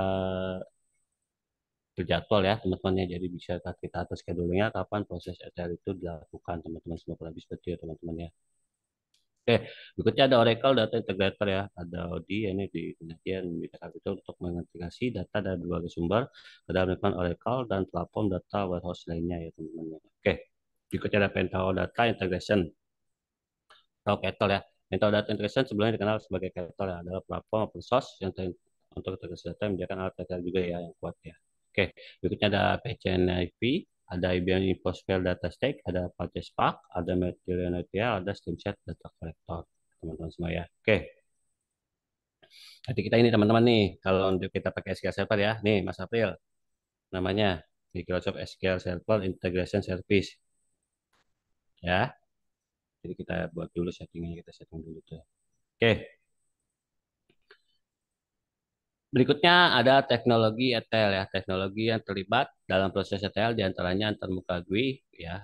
berjadwal ya teman-teman ya, jadi bisa kita atur schedule-nya kapan proses ETL itu dilakukan, teman-teman semua kurang lebih seperti itu teman-teman ya. Oke, berikutnya ada Oracle Data Integrator ya, ada ODI ini di penelitian itu untuk mengintegrasi data dari berbagai sumber ke dalam lingkungan Oracle dan platform data warehouse lainnya ya teman-teman ya. Oke, berikutnya ada Pentaho Data Integration atau Kettle ya. Pentaho Data Integration sebelumnya dikenal sebagai Kettle ya, adalah platform open source yang untuk integrasi data yang menyediakan alat data juga ya yang kuat ya. Oke, berikutnya ada PCNIV, ada IBM InfoSphere Data Stack, ada Apache Spark, ada Material ETL, ada Streamset Data Collector, teman-teman semua ya. Oke, nanti kita ini teman-teman nih, kalau untuk kita pakai SQL Server ya, nih Mas April, namanya Microsoft SQL Server Integration Service, ya. Jadi kita buat dulu settingnya, kita setting dulu tuh. Oke, Berikutnya ada teknologi ETL ya, teknologi yang terlibat dalam proses ETL diantaranya antarmuka GUI ya,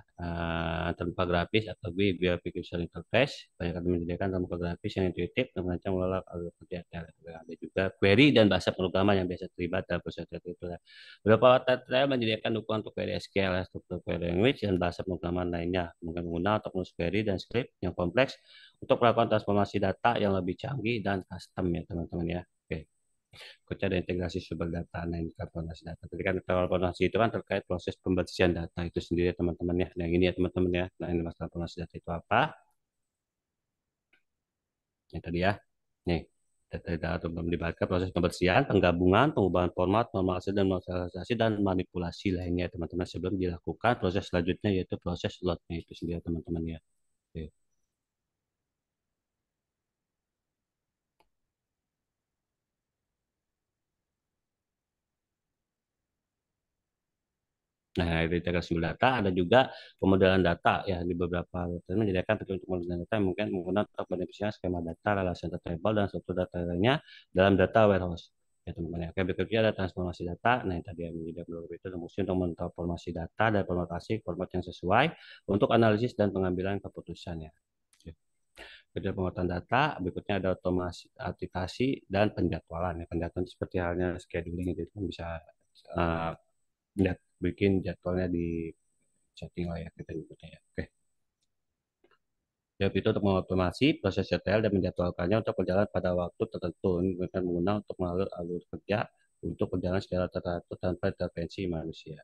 antarmuka grafis atau GUI Graphical Interface, banyak yang menyediakan antarmuka grafis yang intuitif dan merancang mengelola alur kerja ETL. Ada juga query dan bahasa pemrograman yang biasa terlibat dalam proses ETL itu. Beberapa ETL menyediakan dukungan untuk query SQL, ya, struktur query language dan bahasa pemrograman lainnya, mungkin menggunakan untuk menulis query dan script yang kompleks untuk melakukan transformasi data yang lebih canggih dan custom ya teman-teman ya. Oke. Kerja ada integrasi sumber data, transformasi data. Tadi kan transformasi itu kan terkait proses pembersihan data itu sendiri teman-teman ya. Nah ini ya teman-teman ya. Nah ini masalah transformasi data itu apa? Yang tadi ya. Nih, data itu melibatkan proses pembersihan, penggabungan, pengubahan format, normalisasi dan normalisasi dan manipulasi lainnya teman-teman sebelum dilakukan proses selanjutnya yaitu proses loadnya itu sendiri teman-teman ya. Oke. Nah, dari integrasi data ada juga pemodelan data ya di beberapa website menyediakan fitur untuk pemodelan data yang mungkin menggunakan untuk pendefinisian skema data, relation table dan struktur data lainnya dalam data warehouse. Ya teman-teman ya. Oke, berikutnya ada transformasi data. Nah, yang tadi yang menyediakan beberapa itu fungsi untuk mentransformasi data dan formatasi format yang sesuai untuk analisis dan pengambilan keputusan ya. Oke. Kedua penguatan data, berikutnya ada otomasi, aplikasi dan penjadwalan. Ya, penjadwalan seperti halnya scheduling itu kan bisa uh, bikin jadwalnya di setting lah ya kita nyebutnya ya. Oke. Jadi itu untuk mengotomasi proses ETL dan menjadwalkannya untuk berjalan pada waktu tertentu. Ini bukan menggunakan untuk mengatur alur kerja untuk berjalan secara teratur tanpa intervensi manusia.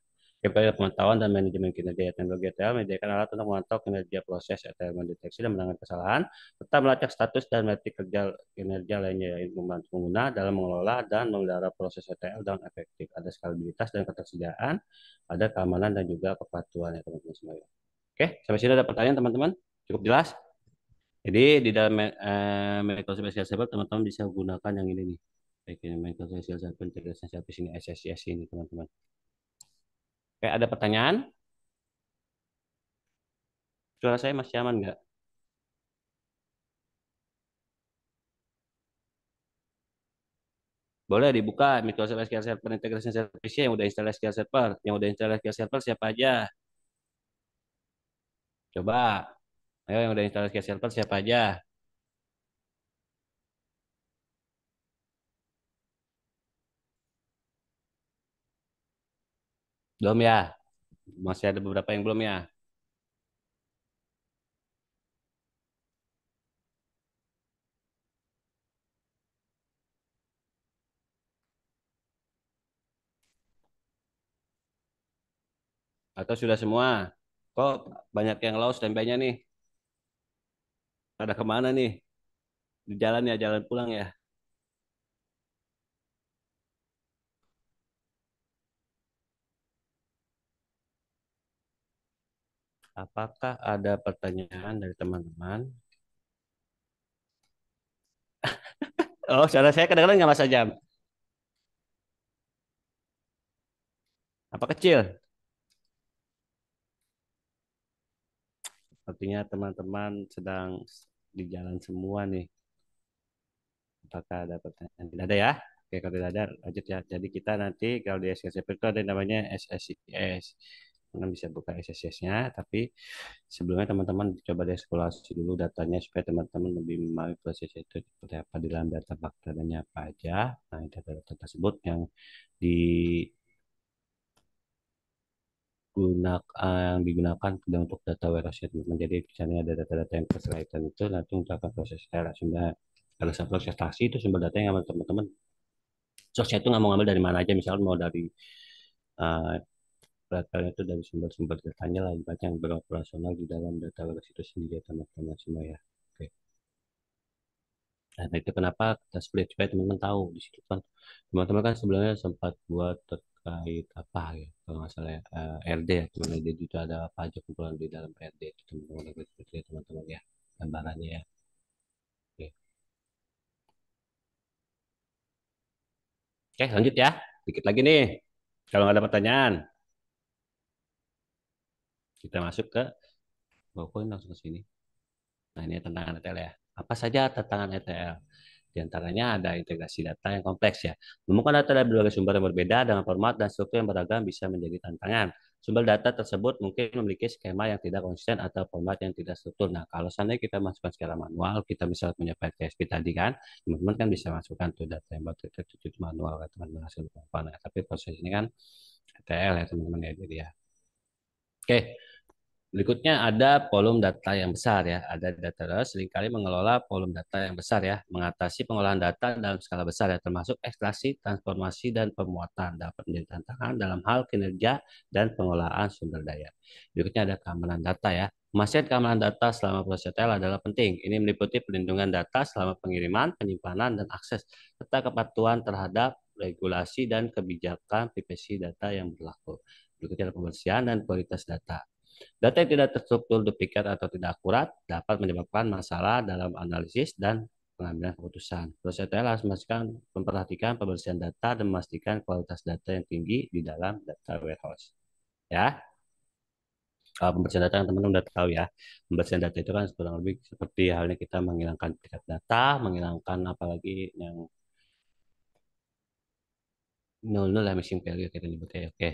Kepada pengetahuan dan manajemen kinerja teknologi ETL menyediakan alat untuk memantau kinerja proses ETL, mendeteksi dan menangani kesalahan, serta melacak status dan metrik kerja kinerja lainnya, yaitu membantu pengguna dalam mengelola dan memelihara proses ETL dengan efektif. Ada skalabilitas dan ketersediaan, ada keamanan dan juga kepatuhan ya teman-teman semuanya. Oke, sampai sini ada pertanyaan teman-teman? Cukup jelas? Jadi di dalam Microsoft SQL Server teman-teman bisa gunakan yang ini nih. Baik ini Microsoft SQL Server Integration Service ini SSIS ini teman-teman. Oke, ada pertanyaan? Suara saya masih aman nggak? Boleh dibuka Microsoft SQL Server Integration Service yang udah install SQL Server. Yang udah install SQL Server siapa aja? Coba. Ayo yang udah install SQL Server siapa aja? Belum ya? Masih ada beberapa yang belum ya? Atau sudah semua? Kok banyak yang lost standby-nya nih? Pada kemana nih? Di jalan ya, jalan pulang ya? Apakah ada pertanyaan dari teman-teman? Oh, suara saya kadang-kadang nggak Mas Ajam. Apa kecil? Artinya teman-teman sedang di jalan semua nih. Apakah ada pertanyaan? Tidak ada ya? Oke, kalau tidak ada, lanjut ya. Jadi kita nanti kalau di SKSP itu ada yang namanya SSIS. Teman bisa buka SSIS-nya, tapi sebelumnya teman-teman coba dieksplorasi dulu datanya supaya teman-teman lebih memahami proses itu seperti apa di dalam data bakterianya apa aja. Nah, data-data tersebut yang yang digunakan untuk data warehouse menjadi misalnya ada data-data yang berkaitan itu nanti untuk akan proses sumber kalau saya proses itu sumber data yang teman-teman source itu nggak mau ngambil dari mana aja misalnya mau dari uh, data itu dari sumber-sumber datanya lah ibaratnya yang beroperasional di dalam data warehouse itu sendiri teman-teman semua ya. Oke. Nah, itu kenapa kita split supaya teman-teman tahu di situ kan teman-teman kan sebenarnya sempat buat terkait apa ya kalau nggak salah ya, RD ya teman jadi itu ada apa aja kumpulan di dalam RD itu teman-teman seperti itu teman-teman ya gambarannya ya. Oke. Oke lanjut ya dikit lagi nih kalau nggak ada pertanyaan kita masuk ke PowerPoint langsung ke sini. Nah ini tantangan ETL ya apa saja tantangan ETL Di antaranya ada integrasi data yang kompleks ya. Menemukan data dari berbagai sumber yang berbeda dengan format dan struktur yang beragam bisa menjadi tantangan. Sumber data tersebut mungkin memiliki skema yang tidak konsisten atau format yang tidak struktur. Nah, kalau seandainya kita masukkan secara manual, kita misalnya punya file CSV tadi kan, teman-teman kan bisa masukkan tuh data yang bertutur manual, kan teman-teman hasil apa. Nah, tapi proses ini kan ETL ya teman-teman ya, jadi ya. Oke, berikutnya ada volume data yang besar ya. Ada data seringkali mengelola volume data yang besar ya, mengatasi pengolahan data dalam skala besar ya, termasuk ekstraksi, transformasi, dan pemuatan dapat menjadi tantangan dalam hal kinerja dan pengolahan sumber daya. Berikutnya ada keamanan data ya. Memastikan keamanan data selama proses ETL adalah penting. Ini meliputi perlindungan data selama pengiriman, penyimpanan, dan akses, serta kepatuhan terhadap regulasi dan kebijakan privasi data yang berlaku. Berikutnya ada pembersihan dan kualitas data. Data yang tidak terstruktur, duplikat, atau tidak akurat dapat menyebabkan masalah dalam analisis dan pengambilan keputusan. Proses ETL harus memperhatikan pembersihan data dan memastikan kualitas data yang tinggi di dalam data warehouse. Ya, kalau pembersihan data yang teman-teman udah tahu ya, pembersihan data itu kan kurang lebih seperti halnya kita menghilangkan duplikat data, menghilangkan apalagi yang nol-nol ya, missing value kita nyebutnya. Oke.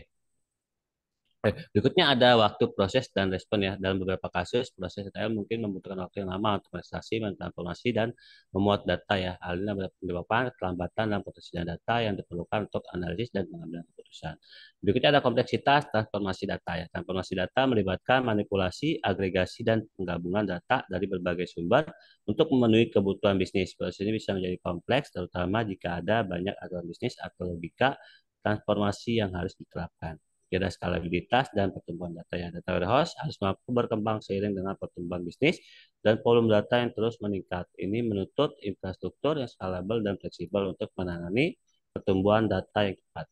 Berikutnya ada waktu proses dan respon ya. Dalam beberapa kasus, proses ETL mungkin membutuhkan waktu yang lama untuk prestasi, mentransformasi, dan memuat data ya. Hal ini menyebabkan kelambatan dalam persisian data yang diperlukan untuk analisis dan pengambilan keputusan. Berikutnya ada kompleksitas transformasi data ya. Transformasi data melibatkan manipulasi, agregasi, dan penggabungan data dari berbagai sumber untuk memenuhi kebutuhan bisnis. Proses ini bisa menjadi kompleks, terutama jika ada banyak aturan bisnis atau logika transformasi yang harus diterapkan. Ada skalabilitas dan pertumbuhan data yang data warehouse harus mampu berkembang seiring dengan pertumbuhan bisnis dan volume data yang terus meningkat. Ini menuntut infrastruktur yang skalabel dan fleksibel untuk menangani pertumbuhan data yang cepat.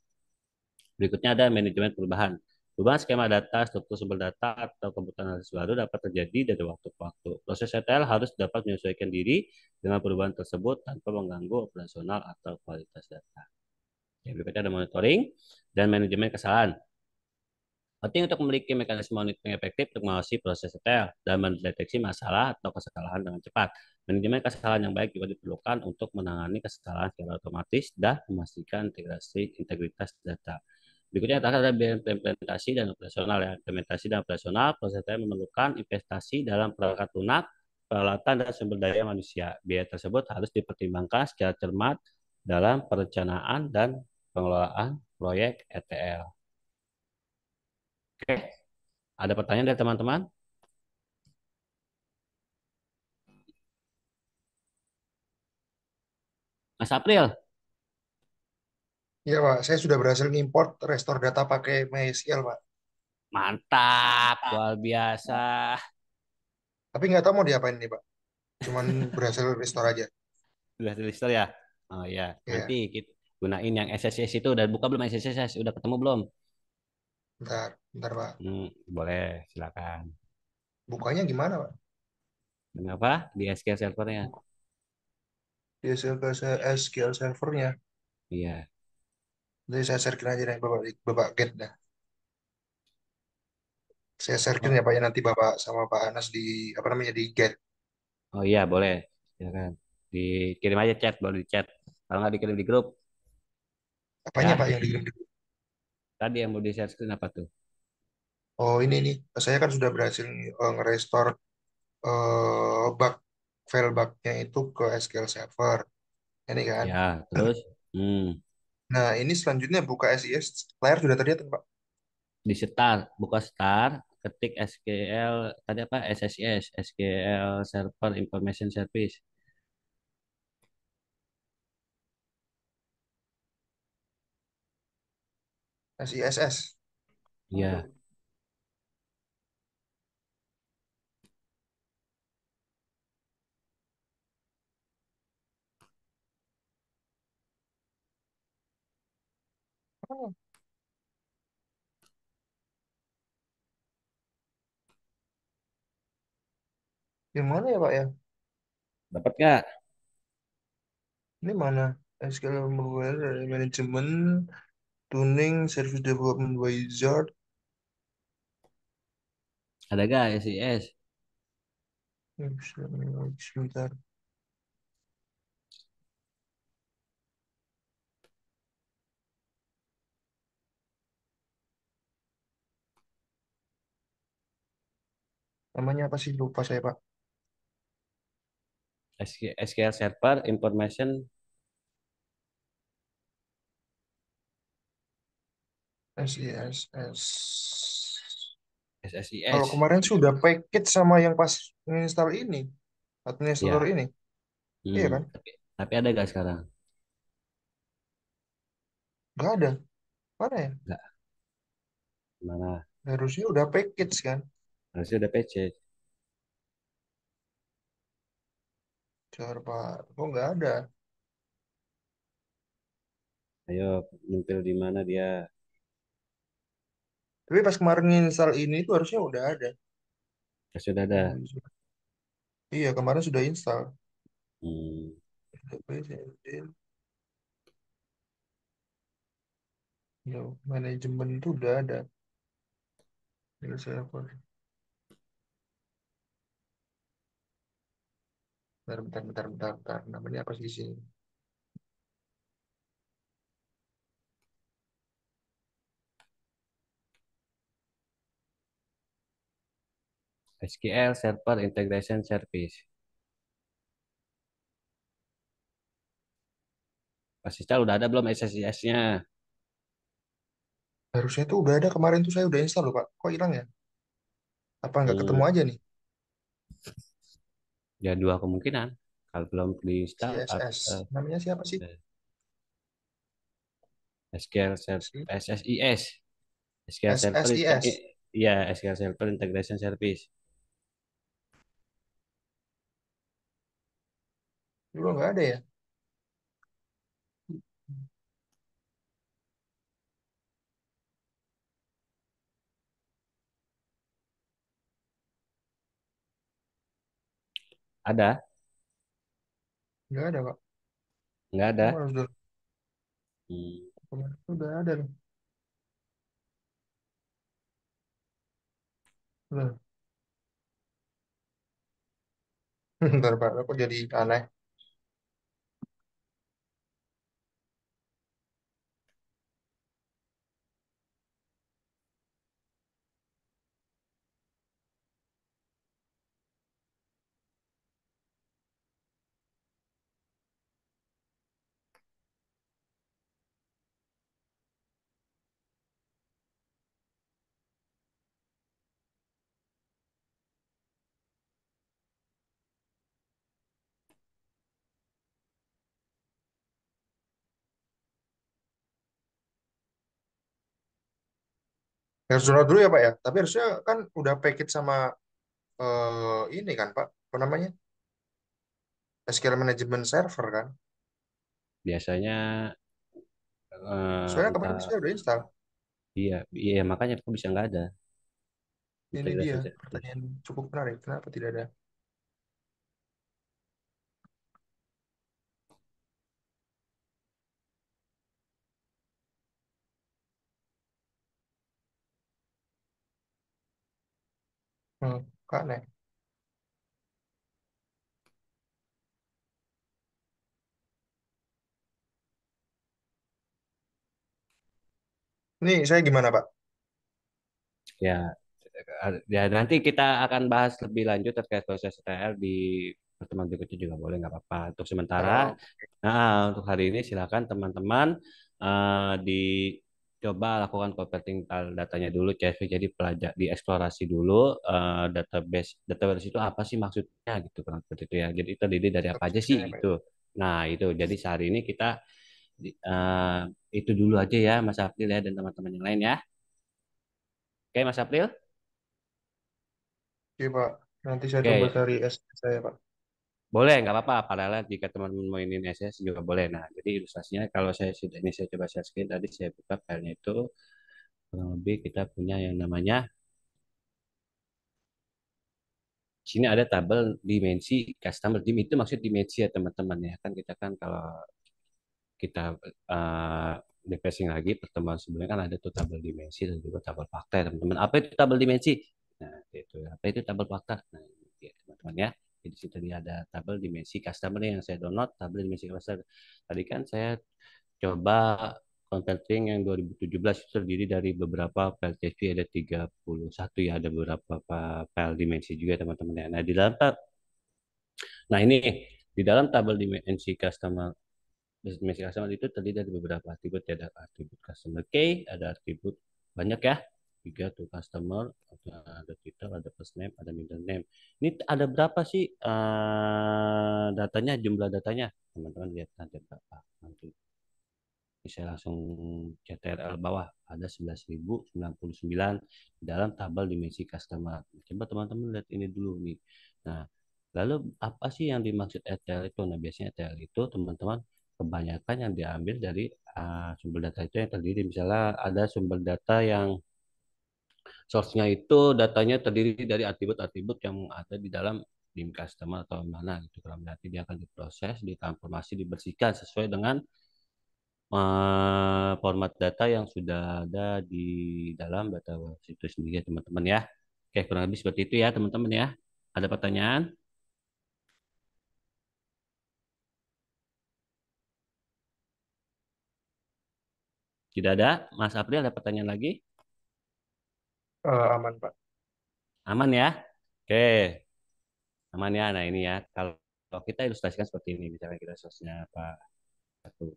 Berikutnya ada manajemen perubahan. Perubahan skema data, struktur sumber data, atau kebutuhan analisis baru dapat terjadi dari waktu ke waktu. Proses ETL harus dapat menyesuaikan diri dengan perubahan tersebut tanpa mengganggu operasional atau kualitas data. Berikutnya ada monitoring dan manajemen kesalahan. Penting untuk memiliki mekanisme monitoring efektif untuk mengawasi proses ETL dan mendeteksi masalah atau kesalahan dengan cepat. Manajemen kesalahan yang baik juga diperlukan untuk menangani kesalahan secara otomatis dan memastikan integritas data. Berikutnya ada implementasi dan operasional ya. Implementasi dan operasional proses ETL memerlukan investasi dalam perangkat lunak, peralatan, dan sumber daya manusia. Biaya tersebut harus dipertimbangkan secara cermat dalam perencanaan dan pengelolaan proyek ETL. Oke, ada pertanyaan dari teman-teman? Mas April, Iya Pak, saya sudah berhasil ngimport restore data pakai MySQL Pak. mantap, luar biasa. Tapi nggak tahu mau diapain nih Pak. Cuman berhasil restore aja. Sudah tulis ya? Oh ya, nanti Iya, kita gunain yang SSS itu. Udah buka belum SSS? Udah ketemu belum? bentar Pak. Boleh, silakan. Bukanya gimana Pak? Kenapa? Di SQL servernya. Di SQL servernya. Iya. Jadi saya sharekin aja nih Bapak, Bapak get dah. Saya sharekin Oh, ya Pak ya nanti Bapak sama Pak Anas di apa namanya di get. oh iya, boleh. Silakan. Dikirim aja chat, baru di chat. Kalau nggak dikirim di grup, Apanya Pak ya. yang dikirim? Tadi yang mau di share screen apa tuh? Oh ini nih, saya kan sudah berhasil nge-restore bug file bugnya itu ke SQL Server. Ini kan. Ya, terus Nah ini selanjutnya buka SIS, layar sudah terlihat Pak. di start, buka start, ketik SQL tadi apa SSIS, SQL Server Information Service. SISS. Ya, Oh, gimana ya Pak ya? dapat nggak? Ini mana? SQL Management, Tuning, Service Development Wizard. Ada nggak SIS? Sebentar. Namanya apa sih? Lupa saya, Pak. SQL Server Information SISS. Kalau SSIS. kemarin sudah package sama yang pas install ini, administrator Ya. ini. Iya kan? Tapi ada nggak sekarang? Nggak ada. Mana ya? Nggak. Mana? Harusnya udah package kan? Harusnya udah PC. Coba, kok nggak ada? Ayo, nyempil di mana dia? Tapi pas kemarin install ini itu harusnya udah ada. Sudah ada. Iya, kemarin sudah install. Hmm. Ya, manajemen itu udah ada. Ini saya apa? Bentar. Namanya apa sih di sini? SQL Server Integration Service. Pas install udah ada belum SSIS-nya? Harusnya tuh udah ada kemarin tuh saya udah install loh Pak. Kok hilang ya? Apa nggak ketemu Hmm. aja nih? Ya dua kemungkinan. Kalau belum diinstal CSS. atau Namanya siapa sih? SQL Server Si SSIS. SQL Server SSIS. iya SQL Server Integration Service. Dulu nggak ada ya? Ada? Nggak ada Pak. Nggak ada. Oh, malah udah, Hmm. kemarin tuh udah ada nih. Loh. Bentar Pak, aku jadi aneh. Harus download dulu ya Pak ya. Tapi harusnya kan udah package sama ini kan Pak. Apa namanya? SQL Management Server kan. Biasanya Soalnya kemarin entah saya udah install. iya iya makanya kok bisa nggak ada Ini dia integration service. pertanyaan cukup menarik. Kenapa tidak ada? Kak aneh. Ini saya gimana Pak? Ya, ya nanti kita akan bahas lebih lanjut terkait proses ETL di pertemuan berikutnya juga boleh nggak apa-apa. Untuk sementara, Oh, nah, untuk hari ini silakan teman-teman dicoba lakukan converting file datanya dulu CSV jadi pelajar dieksplorasi dulu database itu apa sih maksudnya gitu kan seperti itu ya. Jadi terdiri dari apa aja sih fungsinya ya Pak. gitu. Nah, itu jadi sehari ini kita eh, itu dulu aja ya Mas April ya dan teman-teman yang lain ya. Oke, Mas April? Oke Pak. Nanti saya coba Oke, cari S saya Pak. boleh, nggak apa-apa. Paralel jika teman-teman mau ini SS juga boleh. Nah, jadi ilustrasinya kalau saya sudah ini saya coba share screen tadi saya buka filenya itu kurang lebih kita punya yang namanya sini ada tabel dimensi customer dim itu maksud dimensi ya teman-teman ya kan kita kan kalau kita uh, refreshing lagi pertemuan sebelumnya kan ada tuh tabel dimensi dan juga tabel fakta ya teman-teman. Apa itu tabel dimensi? Nah, itu apa itu tabel fakta? Nah, ya, teman-teman ya. Jadi di situ tadi ada tabel dimensi customer yang saya download, tabel dimensi customer. Tadi kan saya coba Converting yang 2017 itu terdiri dari beberapa file CSV, ada 31 ya, ada beberapa file dimensi juga teman-teman ya. Nah ini di dalam tabel dimensi customer itu terdiri dari beberapa atribut ya, ada atribut customer key, ada atribut banyak ya, tiga tuh customer, ada title, ada first name, ada middle name. Ini ada berapa sih datanya, jumlah datanya teman-teman lihat nanti berapa nanti. Ini saya langsung CTRL bawah ada 11.099 dalam tabel dimensi customer. Coba teman-teman lihat ini dulu nih. Nah, lalu apa sih yang dimaksud ETL itu? Nah, biasanya ETL itu teman-teman kebanyakan yang diambil dari sumber data itu yang terdiri. Misalnya ada sumber data yang source-nya itu datanya terdiri dari atribut-atribut yang ada di dalam dim customer atau mana gitu. Kalau nanti dia akan diproses, ditransformasi, dibersihkan sesuai dengan format data yang sudah ada di dalam data itu sendiri ya teman-teman ya. Oke, kurang lebih seperti itu ya teman-teman ya. Ada pertanyaan? Tidak ada? Mas April ada pertanyaan lagi? Aman, Pak. Aman ya? Oke, aman ya. Nah ini ya, kalau kita ilustrasikan seperti ini, misalnya kita source-nya Pak satu,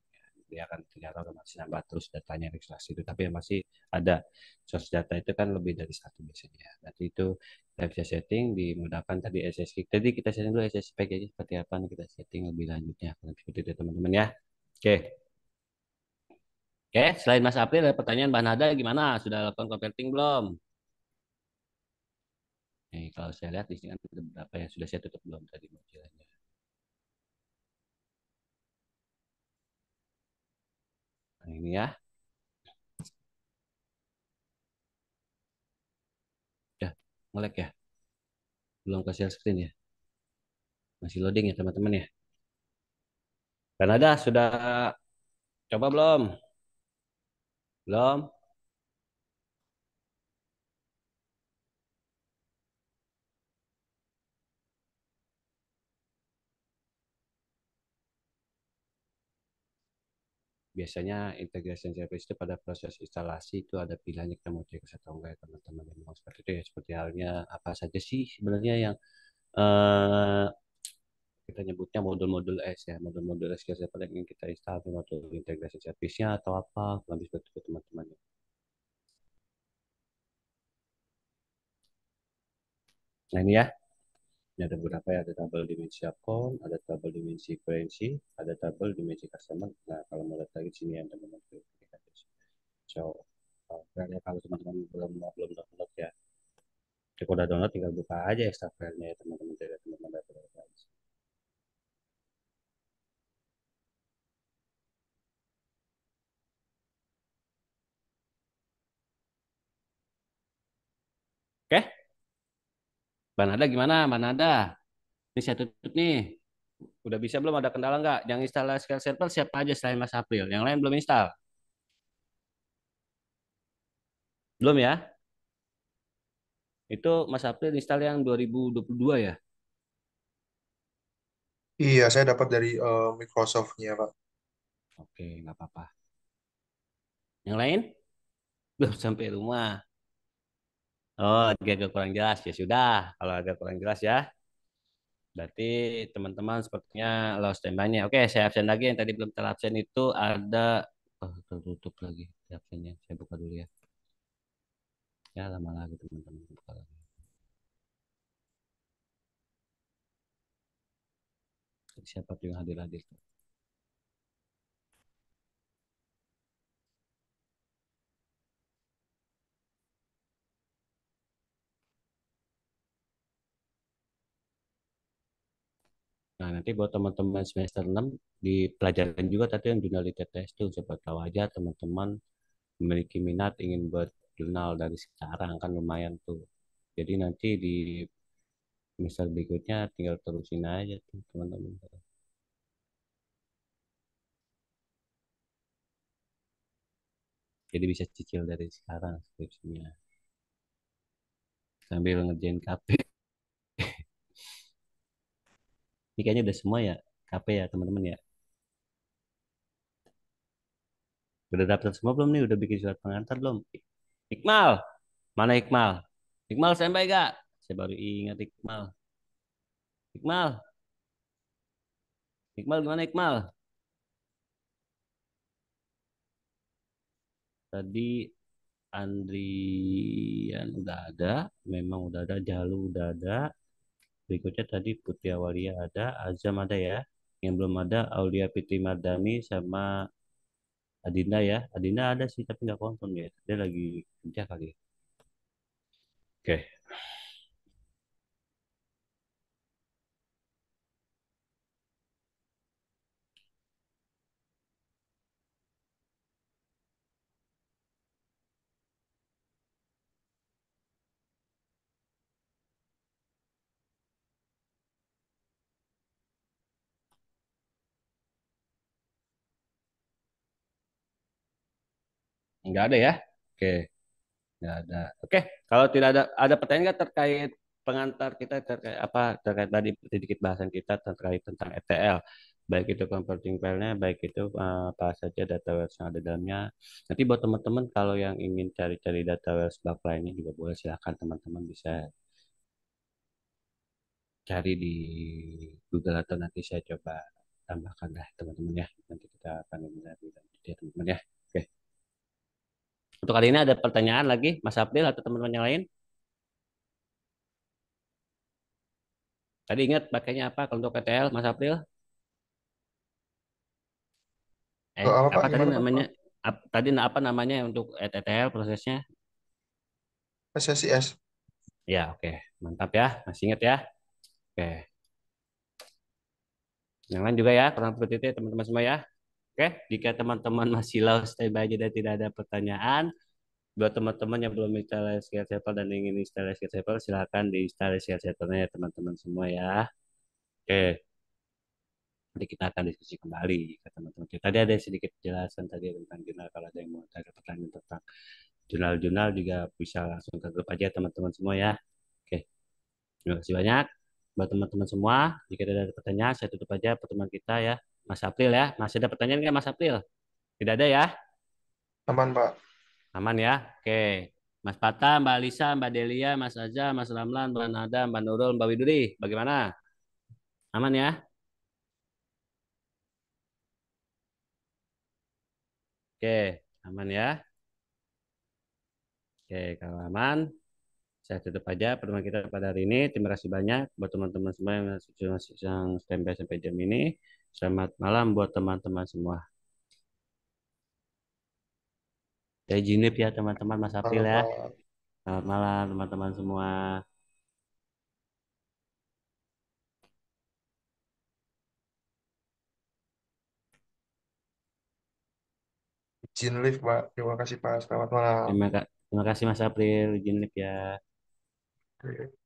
dia akan ternyata otomatis nambah terus datanya ilustrasi itu, tapi yang masih ada source data itu kan lebih dari satu biasanya. Nanti itu kita bisa setting dimudahkan tadi SSH. Tadi kita setting dulu SSH package seperti apa, nih kita setting lebih lanjutnya seperti itu teman-teman ya. Oke. Oke, selain Mas April ada pertanyaan Mbak Nada gimana? Sudah lakukan converting belum? Nih, kalau saya lihat di sini kan ada beberapa yang sudah saya tutup belum tadi modelnya. Nah, ini ya. Ya, ngelek ya. Belum ke share screen ya. Masih loading ya teman-teman ya. Kanada sudah coba belum? Belum? Biasanya integration service itu pada proses instalasi itu ada pilihannya kita mau cek atau enggak ya teman-teman. Memang seperti itu ya. Seperti halnya apa saja sih sebenarnya yang eh, kita nyebutnya modul-modul S ya. Modul-modul SQL Server yang ingin kita install, modul integration service-nya atau apa. Lebih seperti itu teman-teman. Nah ini ya. Ini ada beberapa ya, ada tabel dimensi account, ada tabel dimensi currency, ada tabel dimensi customer. Nah, kalau mau lihat lagi sini ada teman-teman. So, kalau teman-teman belum download ya, jika udah download tinggal buka aja extra filenya ya teman-teman dari teman-teman data. Oke, Mbak Nada gimana? Mbak Nada, ini saya tutup nih. Udah bisa belum, ada kendala nggak? Yang install SQL Server siapa aja selain Mas April? Yang lain belum install? Belum ya? Itu Mas April install yang 2022 ya? Iya, saya dapat dari Microsoft-nya, Pak. Oke, nggak apa-apa. Yang lain? Belum sampai rumah. Oh, agak kurang jelas ya sudah. Kalau agak kurang jelas ya, berarti teman-teman sepertinya lost temanya. Oke, saya absen lagi. Yang tadi belum terabsen itu ada, oh, tertutup lagi absennya. Saya buka dulu ya. Ya lama lagi teman-teman buka lagi. Siapa tuh yang hadir-hadir? Nah, nanti buat teman-teman semester 6 dipelajarin juga tadi yang jurnality test tuh. Siapa tahu aja teman-teman memiliki minat ingin buat jurnal dari sekarang kan lumayan tuh. Jadi nanti di semester berikutnya tinggal terusin aja tuh teman-teman. Jadi bisa cicil dari sekarang skripsinya sambil ngerjain KP. Ini kayaknya udah semua ya KP ya teman-teman ya. Udah daftar semua belum nih? Udah bikin surat pengantar belum? Iqmal, mana Iqmal? Iqmal standby gak? Saya baru ingat Iqmal. Iqmal, Iqmal gimana Iqmal? Tadi Andrian udah ada, memang udah ada, Jalu udah ada. Berikutnya tadi Putri Awalia ada, Azam ada ya. Yang belum ada Aulia Fitri Mardani sama Adinda ya. Adinda ada sih tapi nggak konfirm ya. Dia lagi kerja kali. Oke, nggak ada ya. Oke, nggak ada. Oke, kalau tidak ada pertanyaan nggak terkait pengantar kita terkait apa terkait tadi sedikit bahasan kita terkait tentang ETL, baik itu converting file-nya, baik itu apa saja data warehouse yang ada di dalamnya. Nanti buat teman-teman kalau yang ingin cari-cari data warehouse bug lainnya juga boleh, silakan teman-teman bisa cari di Google atau nanti saya coba tambahkan dah teman-teman ya. Nanti kita akan mencari ya teman-teman ya. Oke. Untuk kali ini ada pertanyaan lagi, Mas April atau teman-teman yang lain? Tadi ingat pakainya apa kalau untuk PTL, Mas April? Apa Pak? Apa tadi Gimana Pak? namanya? Tadi apa namanya untuk ETL prosesnya? SSIS. Ya, oke. Mantap ya. Masih ingat ya? Oke. Yang lain juga ya, kurang seperti itu ya teman-teman semua ya. Oke, jika teman-teman masih low stay by dan tidak ada pertanyaan, buat teman-teman yang belum install SQL dan ingin install SQL, silahkan diinstal SQL-nya ya teman-teman semua ya. Oke, nanti kita akan diskusi kembali ke teman-teman. Tadi ada sedikit penjelasan tadi tentang jurnal. Kalau ada yang mau tanya pertanyaan tentang jurnal-jurnal juga bisa langsung ke grup aja teman-teman semua ya. Oke, terima kasih banyak buat teman-teman semua. Jika tidak ada pertanyaan, saya tutup aja pertemuan kita ya. Mas April ya, masih ada pertanyaan nggak Mas April? Tidak ada ya? Aman Pak. Aman ya? Oke. Mas Pata, Mbak Alisa, Mbak Delia, Mas Aza, Mas Ramlan, Mbak Nada, Mbak Nurul, Mbak Widuri. Bagaimana? Aman ya? Oke, aman ya? Oke, kalau aman, saya tutup aja pertemuan kita pada hari ini. Terima kasih banyak buat teman-teman semua yang standby sampai jam ini. Selamat malam buat teman-teman semua. Saya Jinip ya teman-teman, Mas April Malam ya. Pak. Selamat malam teman-teman semua. Izin live Pak. Terima kasih Pak. Selamat malam. Terima kasih Mas April, Jinip ya. Oke.